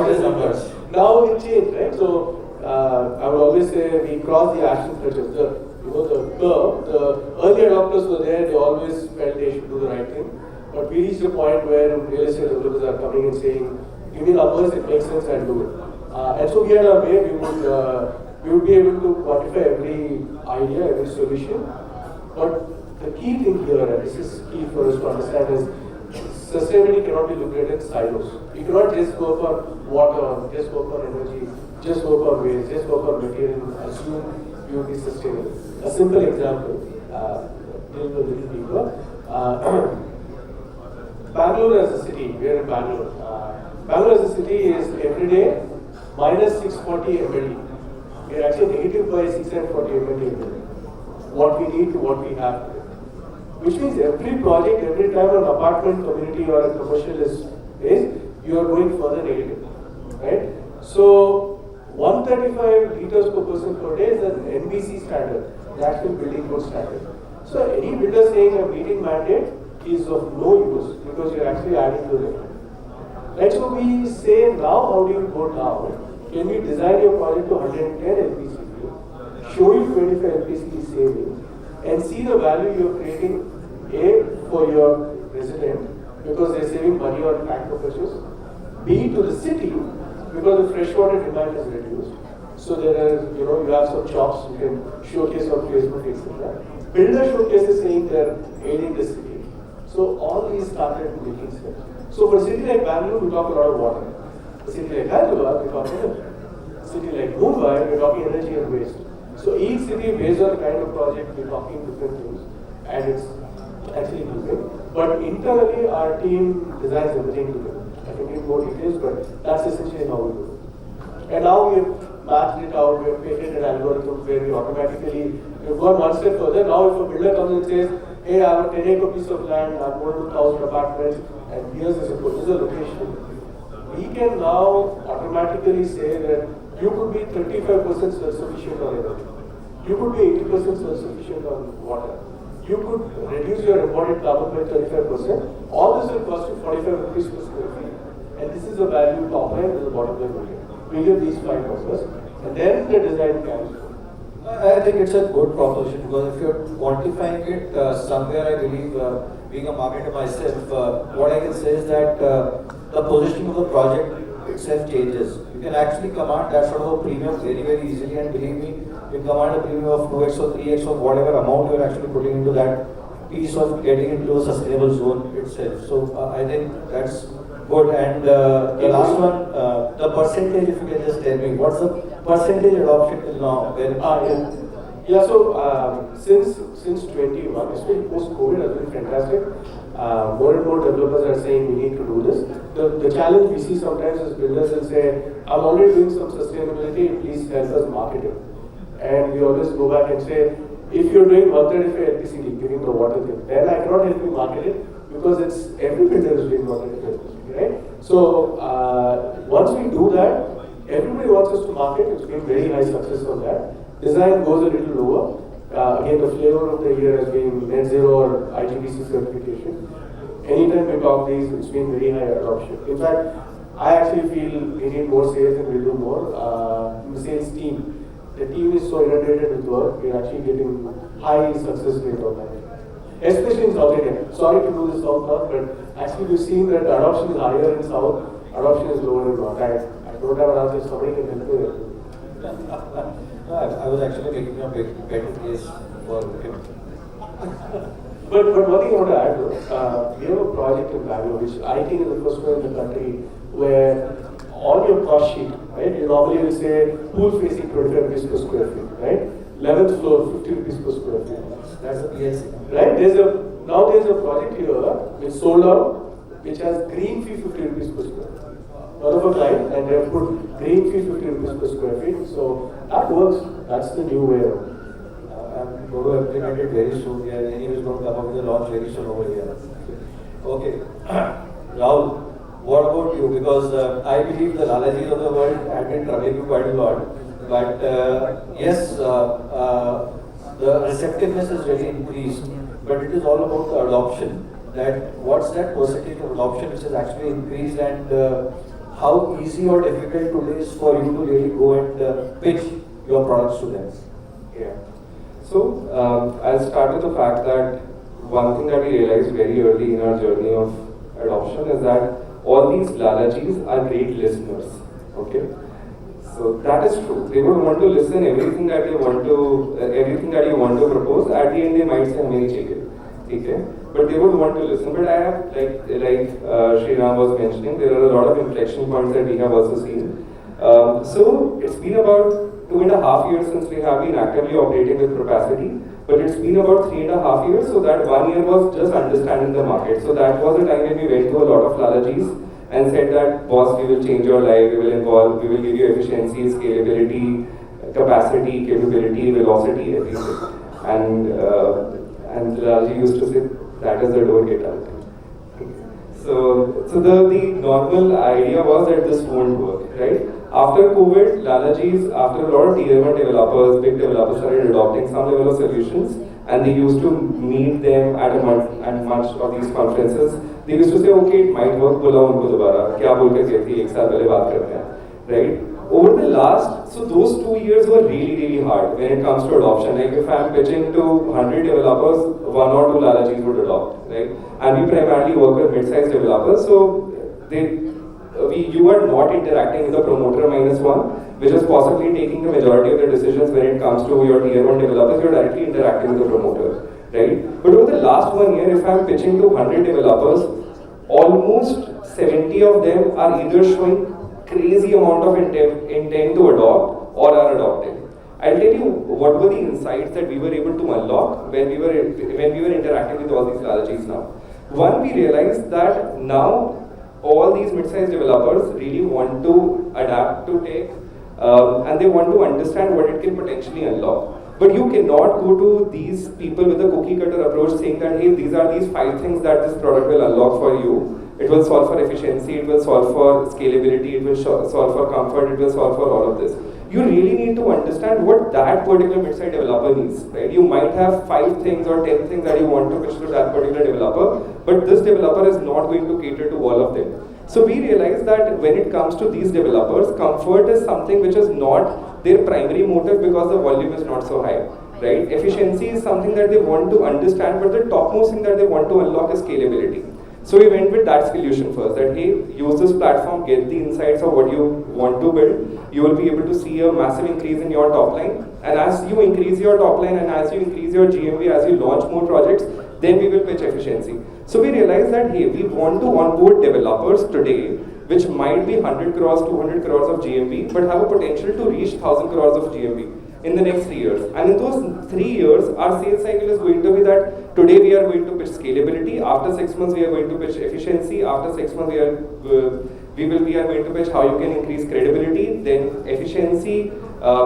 it is numbers. Now it changed, right? So, I would always say, we crossed the action threshold. The curve, the early adopters were there, they always felt they should do the right thing. But we reached a point where real estate developers are coming and saying, give me numbers, it makes sense, I'll do it. And so we had our way, we would be able to quantify every idea, every solution. But the key thing here, and this is key for us to understand, is sustainability cannot be looked at in silos. You cannot just work on water, just work on energy, just work on waste, just work on material, and assume you will be sustainable. A simple example, a little deeper. Bangalore as a city, we are in Bangalore. Bangalore as a city is every day minus 640 MLD. We are actually negative by 640 MLD. What we need to what we have today. Which means every project, every time an apartment community or a commercial is raised, you are going further negative. Right? So 135 liters per person per day is an NBC standard, National Building Code standard. So any builder saying a meeting mandate is of no use because you're actually adding to it. Right, so we say now, how do you go down? Can we design your project to 110 LPCP, show you 25 LPCP savings, and see the value you're creating, A, for your resident, because they're saving money on factor purchase, B, to the city, because the freshwater demand is reduced. So there are, you have some shops you can showcase on Facebook, etc. Builder showcases saying they're aiding the city. So all these started making sense. So for a city like Bangalore, we talk a lot of water. A city like Hyderabad, we talk energy. A city like Mumbai, we're talking energy and waste. So each city, based on the kind of project, we're talking different things. And it's actually moving. But internally, our team designs everything together. I can give more details, but that's essentially how we do it. And now we have matched it out, we have patented algorithms where we automatically, we've gone one step further. Now if a builder comes and says, hey, I have a 10-acre piece of land, I'm going to 1,000 apartments, and here's a location. We can now automatically say that you could be 35% self-sufficient on energy. You could be 80% self-sufficient on water. You could reduce your embodied carbon by 35%. All this will cost you 45 rupees per square feet. And this is the value top line and the bottom line value. We give these 5 numbers, and then the design comes. I think it's a good proposition because if you're quantifying it somewhere, I believe, being a marketer myself, what I can say is that the positioning of the project itself changes. You can actually command that sort of a premium very, very easily, and believe me, you command a premium of 2x or 3x of whatever amount you're actually putting into that piece of getting into a sustainable zone itself. So I think that's good. And the last one, the percentage, if you can just tell me, what's the percentage adoption till now? Yeah, so since 21, especially post-COVID, has been fantastic. More and more developers are saying we need to do this. The challenge we see sometimes is builders will say, I'm already doing some sustainability, please help us market it. And we always go back and say, if you're doing 135 LPCD, giving the water thing, then I cannot help you market it because it's every builder is doing 135 LPCD, right? So once we do that, everybody wants us to market. It's been very high success on that. Design goes a little lower. Again, the flavor of the year has been net zero or IGBC certification. Anytime we talk these, it's been very high adoption. In fact, I actually feel we need more sales and we'll do more. The sales team, the team is so inundated with work, we're actually getting high success rate on that. Especially in South India. Sorry to do this South North, but actually we've seen that adoption is higher in South, adoption is lower in North. I don't have an answer, somebody can help me there. I was actually making a better case for him. But one thing I want to add though, we have a project in Bangalore, which I think is the first one in the country where on your cost sheet, right, you normally will say pool facing 25 rupees per square feet, right? 11th floor, 50 rupees per square feet. That's the PLC. Right? Now there's a project here which sold out, which has green fee 50 rupees per square feet. One of a kind, and they have put green fee 50 rupees per square feet. So that works. That's the new way. I'm going to implement it very soon. Yeah, anyways, going to come up with a launch very soon over here. Okay, Rahul, what about you? Because I believe the Lalajis of the world have been troubling you quite a lot. But yes, the receptiveness has really increased. But it is all about the adoption. That what's that percentage of adoption which has actually increased, and how easy or difficult today is for you to really go and pitch your products to them? Yeah. So, I'll start with the fact that one thing that we realized very early in our journey of adoption is that all these Lalajis are great listeners. Okay? So that is true. They would want to listen everything that you want to propose. At the end, they might say, "Humne nahi chahiye." Okay? But they would want to listen. But I have, like Sriram was mentioning, there are a lot of inflection points that we have also seen. So it's been about 2.5 years since we have been actively operating with Propacity, but it's been about 3.5 years. So that 1 year was just understanding the market. So that was a time when we went to a lot of Lalajis and said that, boss, we will change your life, we will involve, we will give you efficiency, scalability, capacity, capability, velocity, everything. And Lalaji used to say, that is the door, get out. So the normal idea was that this won't work, right? After COVID, Lalajis, after a lot of tier 1 developers, big developers started adopting some level of solutions, and they used to meet them at much of these conferences. They used to say, okay, it might work, बुलाओ उनको दोबारा, क्या बोल के कहती एक साल पहले बात करते हैं, right? Over the last, so those 2 years were really, really hard when it comes to adoption. Like if I'm pitching to 100 developers, 1 or 2 Lalajis would adopt, right? And we primarily work with mid-sized developers, so you are not interacting with the promoter -1, which is possibly taking the majority of the decisions when it comes to your tier 1 developers. You're directly interacting with the promoter, right? But over the last 1 year, if I'm pitching to 100 developers, almost 70 of them are either showing crazy amount of intent to adopt or are adopting. I'll tell you what were the insights that we were able to unlock when we were interacting with all these Lalajis now. One, we realized that now all these mid-sized developers really want to adapt to tech, and they want to understand what it can potentially unlock. But you cannot go to these people with a cookie cutter approach saying that, hey, these are these 5 things that this product will unlock for you. It will solve for efficiency, it will solve for scalability, it will solve for comfort, it will solve for all of this. You really need to understand what that particular mid-sized developer needs, right? You might have 5 things or 10 things that you want to pitch to that particular developer, but this developer is not going to cater to all of them. So we realized that when it comes to these developers, comfort is something which is not their primary motive because the volume is not so high, right? Efficiency is something that they want to understand, but the topmost thing that they want to unlock is scalability. So we went with that solution first, that hey, use this platform, get the insights of what you want to build. You will be able to see a massive increase in your top line. And as you increase your top line and as you increase your GMV, as you launch more projects, then we will pitch efficiency. So we realized that hey, we want to onboard developers today, which might be 100 crores, 200 crores of GMV, but have a potential to reach 1000 crores of GMV in the next 3 years. And in those 3 years, our sales cycle is going to be that today we are going to pitch scalability, after 6 months we are going to pitch efficiency, after 6 months we are going to pitch how you can increase credibility, then efficiency,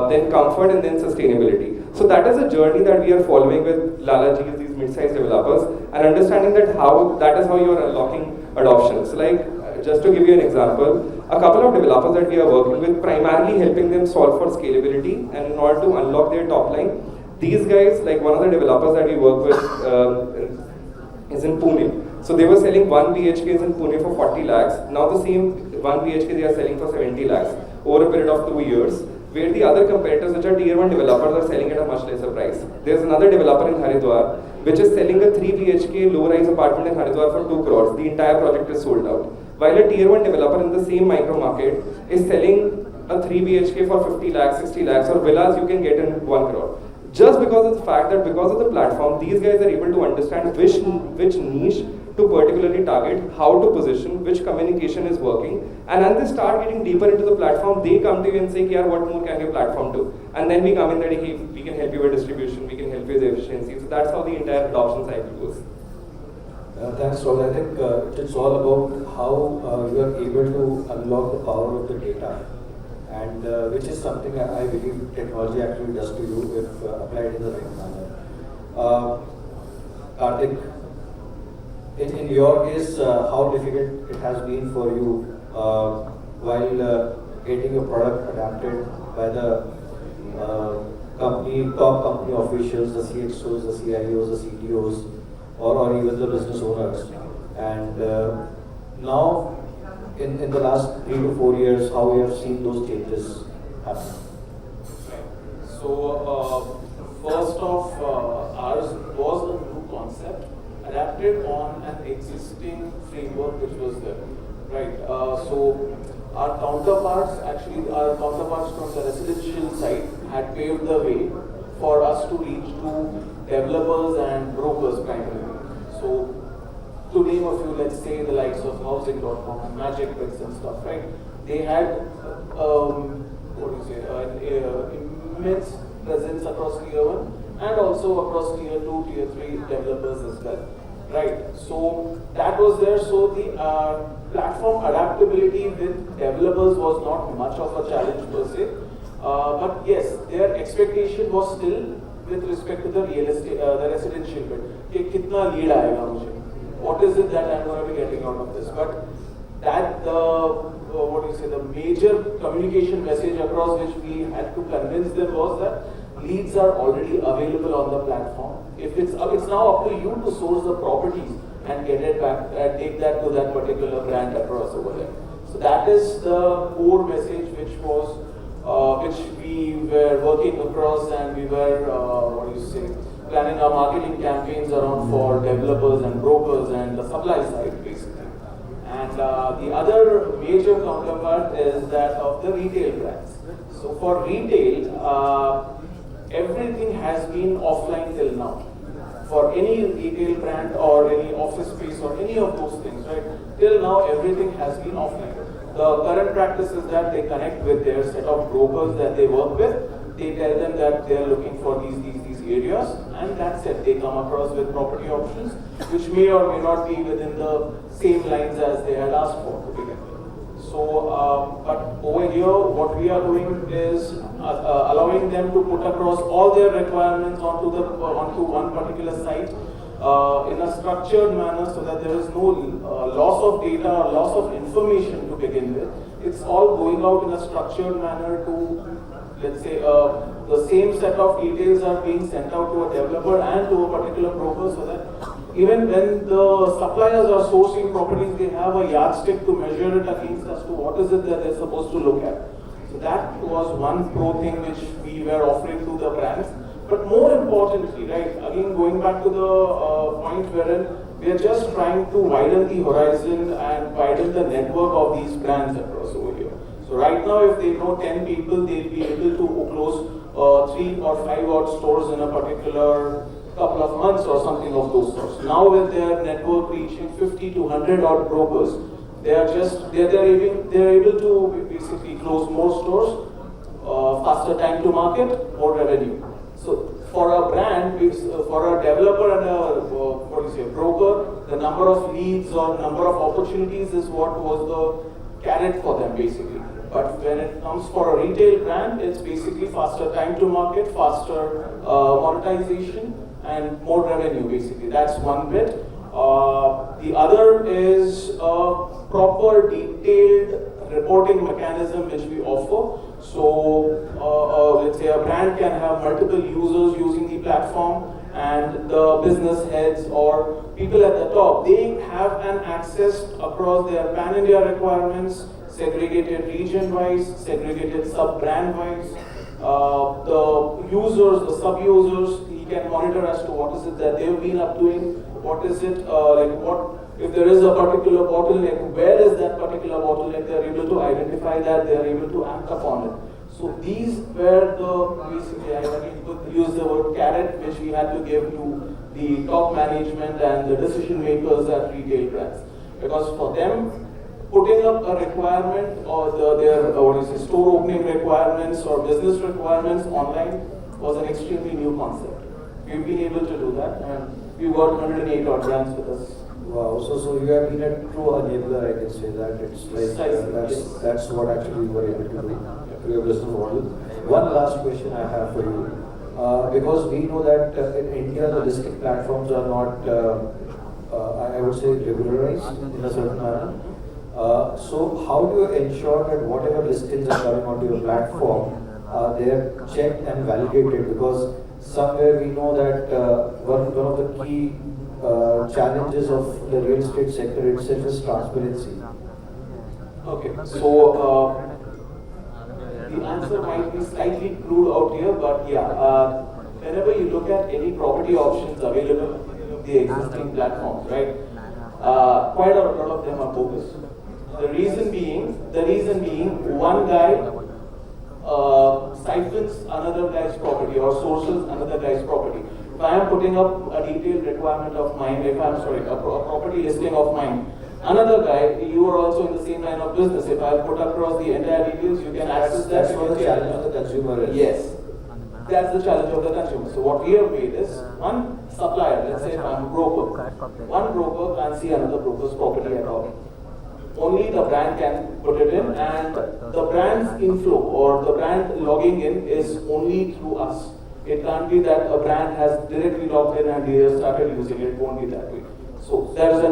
then comfort, and then sustainability. So that is a journey that we are following with Lalaji, these mid-sized developers, and understanding that that is how you are unlocking adoption. So like, just to give you an example, a couple of developers that we are working with, primarily helping them solve for scalability and in order to unlock their top line. These guys, like one of the developers that we work with is in Pune. So they were selling 1 BHKs in Pune for 40 lakhs. Now the same 1 BHK they are selling for 70 lakhs over a period of 2 years, where the other competitors, which are tier 1 developers, are selling at a much lesser price. There's another developer in Haridwar, which is selling a 3 BHK low-rise apartment in Haridwar for 2 crores. The entire project is sold out. While a tier 1 developer in the same micro market is selling a 3 BHK for 50 lakhs, 60 lakhs, or villas you can get in 1 crore. Just because of the fact that because of the platform, these guys are able to understand which niche to particularly target, how to position, which communication is working, and as they start getting deeper into the platform, they come to you and say, yeah, what more can your platform do? And then we come in that, hey, we can help you with distribution, we can help you with efficiency. So that's how the entire adoption cycle goes. Thanks, Rahul. I think it's all about how you are able to unlock the power of the data, and which is something I believe technology actually does to you if applied in the right manner. Kartik, in your case, how difficult it has been for you while getting your product adapted by the top company officials, the CXOs, the CIOs, the CTOs, or even the business owners. And now, in the last 3 to 4 years, how we have seen those changes happen. So, first off, ours was a new concept adapted on an existing framework which was there, right? So, our counterparts from the residential side had paved the way for us to reach to developers and brokers primarily. So, to name a few, let's say the likes of housing.com and Magic Bricks and stuff, right? They had, immense presence across tier 1 and also across tier 2, tier 3 developers as well, right? So, that was there. So, the platform adaptability with developers was not much of a challenge per se. But yes, their expectation was still with respect to the real estate, the residential bit. Kitna lead aayega mujhe? What is it that I'm going to be getting out of this? But that the major communication message across which we had to convince them was that leads are already available on the platform. If it's now up to you to source the properties and get it back and take that to that particular brand across over there. So that is the core message which we were working across, and we were planning our marketing campaigns around for developers and brokers and the supply side basically. And the other major counterpart is that of the retail brands. So for retail, everything has been offline till now. For any retail brand or any office space or any of those things, right? Till now, everything has been offline. The current practice is that they connect with their set of brokers that they work with. They tell them that they are looking for these areas, and that's it. They come across with property options, which may or may not be within the same lines as they had asked for to begin with. So, but over here, what we are doing is allowing them to put across all their requirements onto one particular site in a structured manner, so that there is no loss of data or loss of information to begin with. It's all going out in a structured manner to, let's say, the same set of details are being sent out to a developer and to a particular broker, so that even when the suppliers are sourcing properties, they have a yardstick to measure it against as to what is it that they're supposed to look at. So that was one pro thing which we were offering to the brands. But more importantly, right, again going back to the point wherein we are just trying to widen the horizon and widen the network of these brands across over here. So right now, if they know 10 people, they'll be able to close 3 or 5 odd stores in a particular couple of months or something of those sorts. Now with their network reaching 50 to 100 odd brokers, they're able to basically close more stores, faster time to market, more revenue. So for a brand, for a developer and a broker, the number of leads or number of opportunities is what was the carrot for them basically. But when it comes for a retail brand, it's basically faster time to market, faster monetization, and more revenue basically. That's one bit. The other is a proper detailed reporting mechanism which we offer. So let's say a brand can have multiple users using the platform, and the business heads or people at the top, they have an access across their pan-India requirements, segregated region-wise, segregated sub-brand-wise. The users, the sub-users, he can monitor as to what is it that they've been up doing, what is it, if there is a particular bottleneck, where is that particular bottleneck, they're able to identify that, they're able to act upon it. So these were basically, I could use the word carrot, which we had to give to the top management and the decision makers at retail brands. Because for them, putting up a requirement or their store opening requirements or business requirements online was an extremely new concept. We've been able to do that, and we've got 108 odd brands with us. Wow, so you have been a true enabler, I can say that. It's like that's what actually you were able to do through your business model. One last question I have for you. Because we know that in India the listing platforms are not, I would say, regularized in a certain manner. So how do you ensure that whatever listings are coming onto your platform, they are checked and validated? Because somewhere we know that one of the key challenges of the real estate sector itself is transparency. Okay, so the answer might be slightly crude out here, but yeah, whenever you look at any property options available in the existing platforms, right, quite a lot of them are bogus. The reason being, one guy siphons another guy's property or sources another guy's property. If I am putting up a detailed requirement of mine, a property listing of mine, another guy, you are also in the same line of business. If I put across the entire details, you can access that. That's what the challenge of the consumer is. Yes, that's the challenge of the consumer. So what we have made is, one supplier, let's say if I'm a broker, one broker can't see another broker's property at all. Only the brand can put it in, and the brand's inflow or the brand logging in is only through us. It can't be that a brand has directly logged in and they have started using it. It won't be that way. So there's a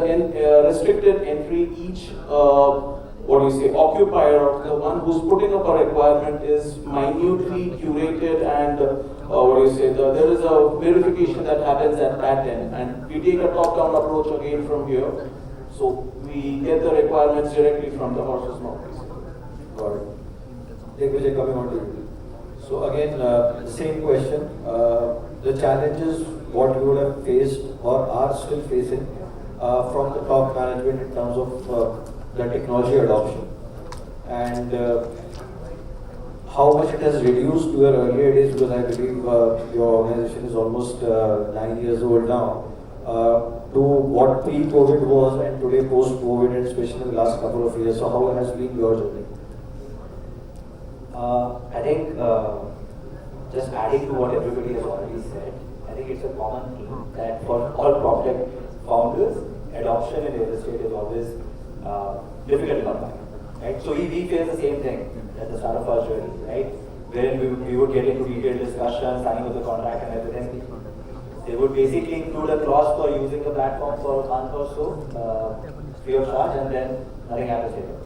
restricted entry. Each occupier or the one who's putting up a requirement is minutely curated, and there is a verification that happens at that end, and we take a top-down approach again from here. So we get the requirements directly from the horse's mouth. Got it. Digvijay, coming on to you. So again, the same question. The challenges what you would have faced or are still facing from the top management in terms of the technology adoption, and how much it has reduced to your earlier days, because I believe your organization is almost 9 years old now, to what pre-COVID was and today post-COVID, and especially in the last couple of years. So how has been your journey? I think just adding to what everybody has already said, I think it's a common theme that for all PropTech founders, adoption in real estate is always difficult enough. right? So we face the same thing at the start of our journey, right? Wherein we would get into detailed discussion, signing of the contract and everything. They would basically include a clause for using the platform for a month or so, free of charge, and then nothing happens later.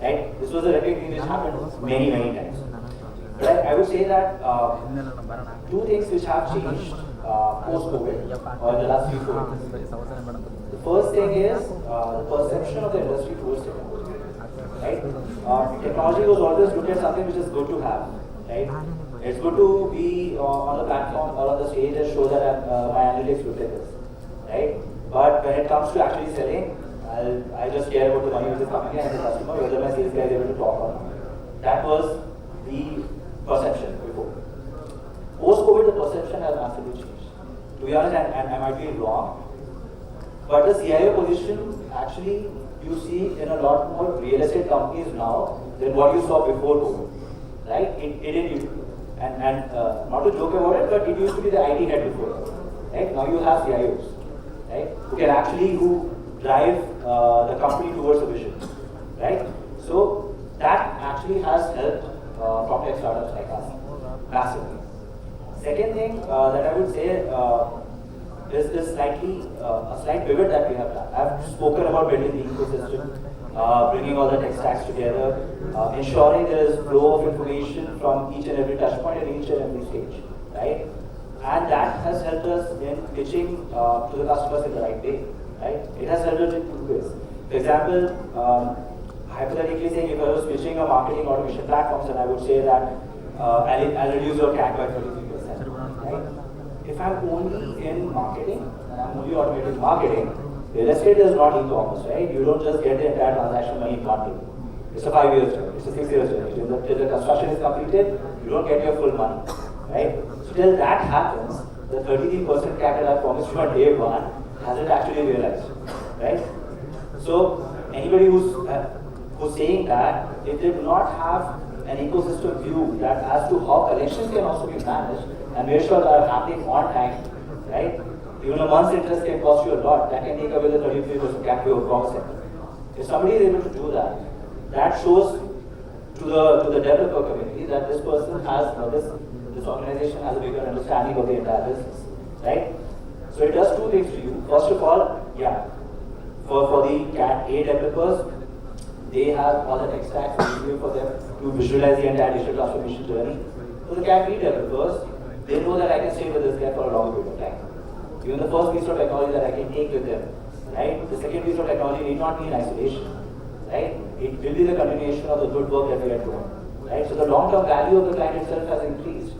Right? This was a repeat thing which happened many times. But I would say that two things which have changed post-COVID or in the last 3-4 years. The first thing is the perception of the industry towards technology. Right? Technology was always looked at something which is good to have. Right? It's good to be on the platform or on the stage and show that my analytics look at this. Right? But when it comes to actually selling, I just care about the money which is coming in and the customer, whether my sales guy is able to talk or not. That was the perception before. Post-COVID, the perception has massively changed. To be honest, and I might be wrong, but the CIO position actually you see in a lot more real estate companies now than what you saw before COVID. Right? It didn't. And not to joke about it, but it used to be the IT head before. Right? Now you have CIOs, right? Who can actually drive the company towards a vision, right? So that actually has helped PropTech startups like us massively. Second thing that I would say is this a slight pivot that we have done. I've spoken about building the ecosystem, bringing all the tech stacks together, ensuring there is flow of information from each and every touch point at each and every stage, right? And that has helped us in pitching to the customers in the right way, right? It has helped us in 2 ways. For example, hypothetically saying, if I was pitching a marketing automation platform, then I would say that I'll reduce your CAC by 33%, right? If I'm only in marketing, and I'm only automating marketing, real estate is not e-commerce, right? You don't just get the entire transaction money in one day. It's a 5 years journey, it's a 6 years journey. Till the construction is completed, you don't get your full money, right? So till that happens, the 33% CAC that I promised you on day one hasn't actually realized, right? So anybody who's saying that if they do not have an ecosystem view that as to how collections can also be managed and make sure that are happening on time, right? Even a month's interest can cost you a lot. That can take away the 33% CAC you were promising. If somebody is able to do that, that shows to the developer community that this person has this organization has a bigger understanding of the entire business, right? So it does 2 things to you. First of all, yeah, for the Cat A developers, they have all the tech stacks easier for them to visualize the entire digital transformation journey. For the Cat B developers, they know that I can stay with this guy for a long period of time. Even the first piece of technology that I can take with them, right? The second piece of technology need not be in isolation, right? It will be the continuation of the good work that we are doing, right? So the long-term value of the client itself has increased.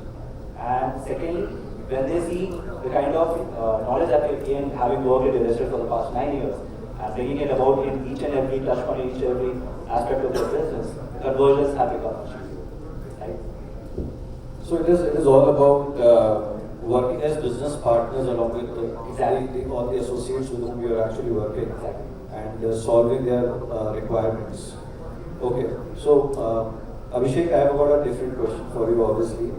And secondly, when they see the kind of knowledge that we've gained having worked in real estate for the past 9 years, and bringing it about in each and every touch point, each and every aspect of their business, conversions have become much easier, right? So it is all about working as business partners along with all the associates with whom you are actually working and solving their requirements. Okay, so Abhishek, I have got a different question for you, obviously,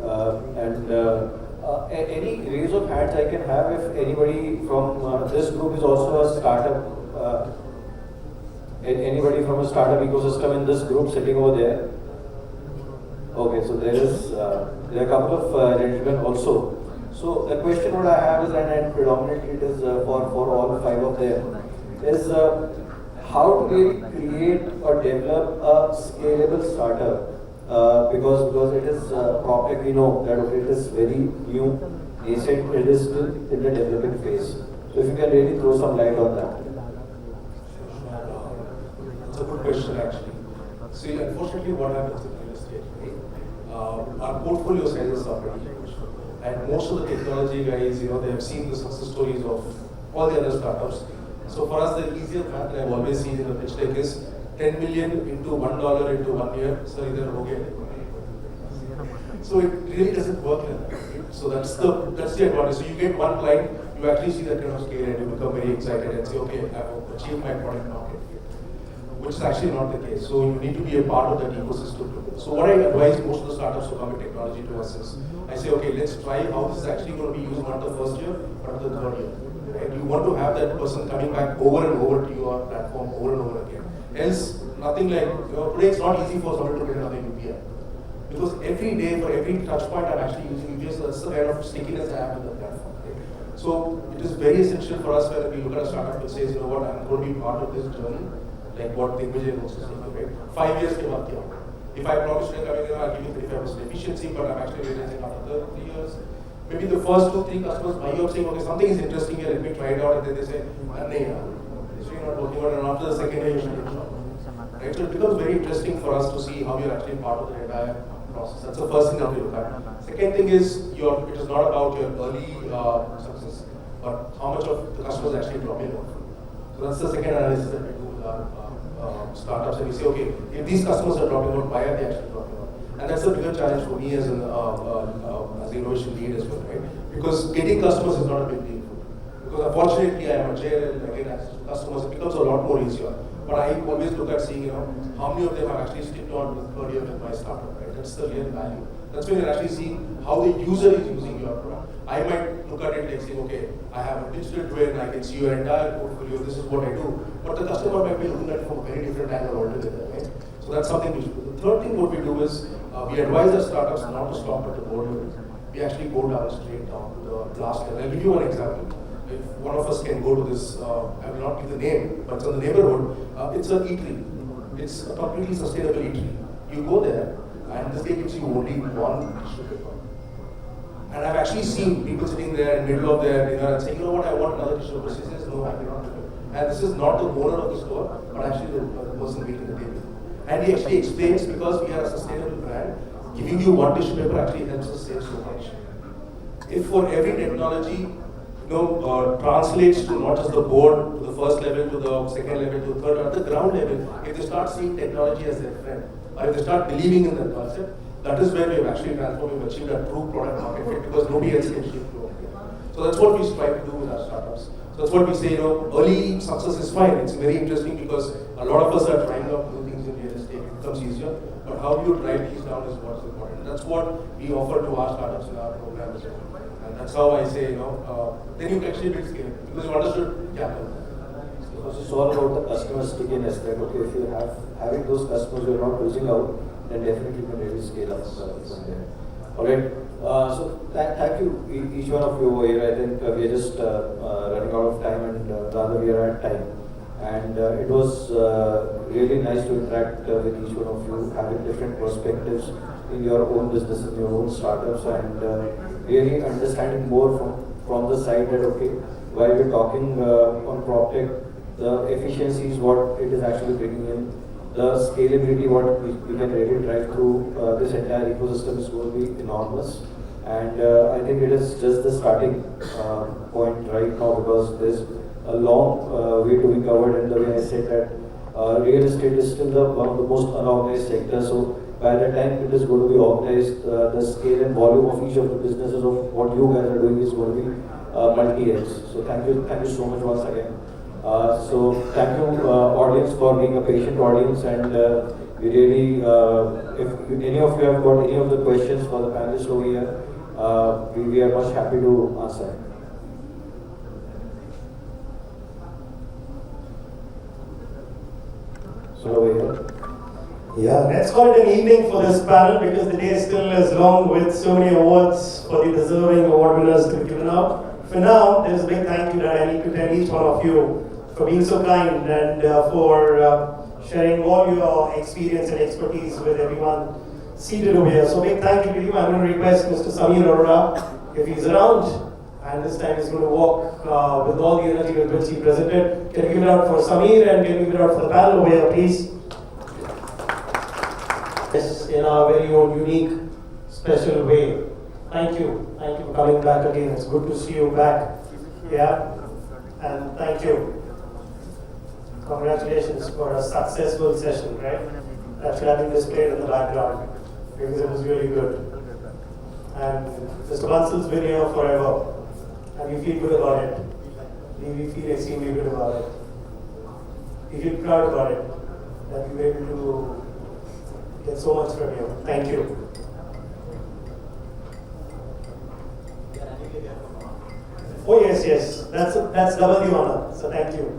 any raise of hands I can have if anybody from this group is also a startup. Anybody from a startup ecosystem in this group sitting over there? Okay, so there are a couple of gentlemen also. So the question what I have is, and predominantly it is for all 5 of them, is how to really create or develop a scalable startup because it is PropTech, we know that it is very new, nascent, it is still in the developing phase. So if you can really throw some light on that. It's a good question actually. See, unfortunately what happens in real estate, our portfolio sizes are pretty huge. And most of the technology guys, they have seen the success stories of all the other startups. So for us, the easier math I've always seen in the pitch deck is 10 million into $1 into 1 year. So either okay. So it really doesn't work like that. Right? So that's the advantage. So you get one client, you actually see that kind of scale and you become very excited and say, okay, I've achieved my product market fit. Which is actually not the case. So you need to be a part of that ecosystem. So what I advise most of the startups who come in technology to us is, I say, okay, let's try how this is actually going to be used not the first year, but the 3rd year. Right? You want to have that person coming back over and over to your platform over and over again. Else, nothing like, today it's not easy for someone to get another UPI. Because every day, for every touch point, I'm actually using UPI, so that's the kind of stickiness I have with the platform. Right? So it is very essential for us when we look at a startup that says, you know what, I'm going to be part of this journey, like what Digvijay wants to say, right? 5 years ke baad kya hoga? If I promise to come in, I'll give you 35% efficiency, but I'm actually realizing after 3 years, maybe the first 2-3 customers buy you up saying, okay, something is interesting here, let me try it out, and then they say, nahi, so you're not working on it, and after the second year, you should get shot. Right? So it becomes very interesting for us to see how you're actually part of the entire process. That's the first thing that we look at. Second thing is, it is not about your early success, but how much of the customers actually drop in. So that's the second analysis that we do with our startups, and we say, okay, if these customers are dropping out, why are they actually dropping out? And that's a bigger challenge for me as an innovation lead as well, right? Because getting customers is not a big deal. Because unfortunately, I am a chair and I get access to customers, it becomes a lot more easier. But I always look at seeing, how many of them have actually sticked on with 30 years with my startup, right? That's the real value. That's when you're actually seeing how the user is using your product. I might look at it like saying, okay, I have a digital twin, I can see your entire portfolio, this is what I do. But the customer might be looking at it from a very different angle altogether, right? So that's something we should do. The third thing what we do is, we advise our startups not to stop at the board level. We actually go down straight down to the last level. I'll give you one example. If one of us can go to this, I will not give the name, but it's in the neighborhood, it's an eatery. It's a completely sustainable eatery. You go there, and this day gives you only one tissue paper. And I've actually seen people sitting there in the middle of their dinner and saying, you know what, I want another tissue paper. She says, no, I cannot do it. And this is not the owner of the store, but actually the person waiting the table. And he actually explains, because we are a sustainable brand, giving you one tissue paper actually helps us save so much. If for every technology, translates to not just the board, to the first level, to the second level, to the third, or the ground level, if they start seeing technology as their friend, or if they start believing in that concept, that is where we have actually transformed, we've achieved a true product market fit, because nobody else can shape through. So that's what we strive to do with our startups. So that's what we say, early success is fine. It's very interesting because a lot of us are trying out new things in real estate. It becomes easier, but how do you drive these down is what's important. And that's what we offer to our startups in our program as well. And that's how I say, then you can actually build scale, because you understood capital. Because it's all about the customer stickiness, that okay, if you're having those customers who are not losing out, then definitely you can really scale up from there. Alright, so thank you each one of you over here. I think we are just running out of time, and rather we are at time. And it was really nice to interact with each one of you, having different perspectives in your own business, in your own startups, and really understanding more from the side that, okay, while we're talking on PropTech, the efficiencies, what it is actually bringing in, the scalability, what we can really drive through this entire ecosystem is going to be enormous. And I think it is just the starting point right now, because there's a long way to be covered, and the way I said that real estate is still one of the most unorganized sectors. So by the time it is going to be organized, the scale and volume of each of the businesses of what you guys are doing is going to be multi-X. So thank you so much once again. So thank you audience for being a patient audience, and we really, if any of you have got any of the questions for the panelists over here, we are much happy to answer. So over here. Yeah, let's call it an evening for this panel, because the day still is long with so many awards for the deserving award winners to be given out. For now, there's a big thank you that I need to tell each one of you for being so kind and for sharing all your experience and expertise with everyone seated over here. So big thank you to you. I'm going to request Mr. Samir Arora, if he's around, and this time he's going to walk with all the energy with which he presented. Can you give it out for Samir, and can you give it out for the panel over here, please? Yes, in our very own unique, special way. Thank you. Thank you for coming back again. It's good to see you back. Yeah, and thank you. Congratulations for a successful session, right? That should have been displayed in the background, because it was really good. And Mr. Bansal's been here forever, and we feel good about it. We feel extremely good about it. We feel proud about it, that we were able to get so much from you. Thank you. Oh yes, that's double the honor. So thank you.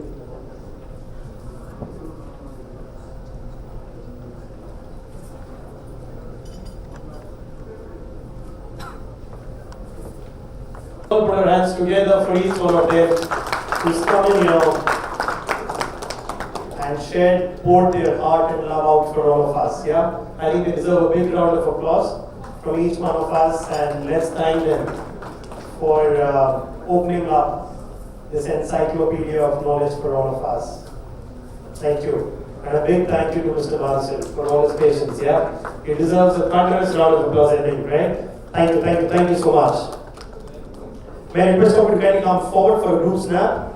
All put our hands together for each one of them who's come in here and poured their heart and love out for all of us. Yeah, I think they deserve a big round of applause from each one of us, and let's thank them for opening up this encyclopedia of knowledge for all of us. Thank you. And a big thank you to Mr. Bansal for all his patience, yeah? He deserves a thunderous round of applause, I think, right? Thank you so much. May I request you to kindly come forward for a group snap?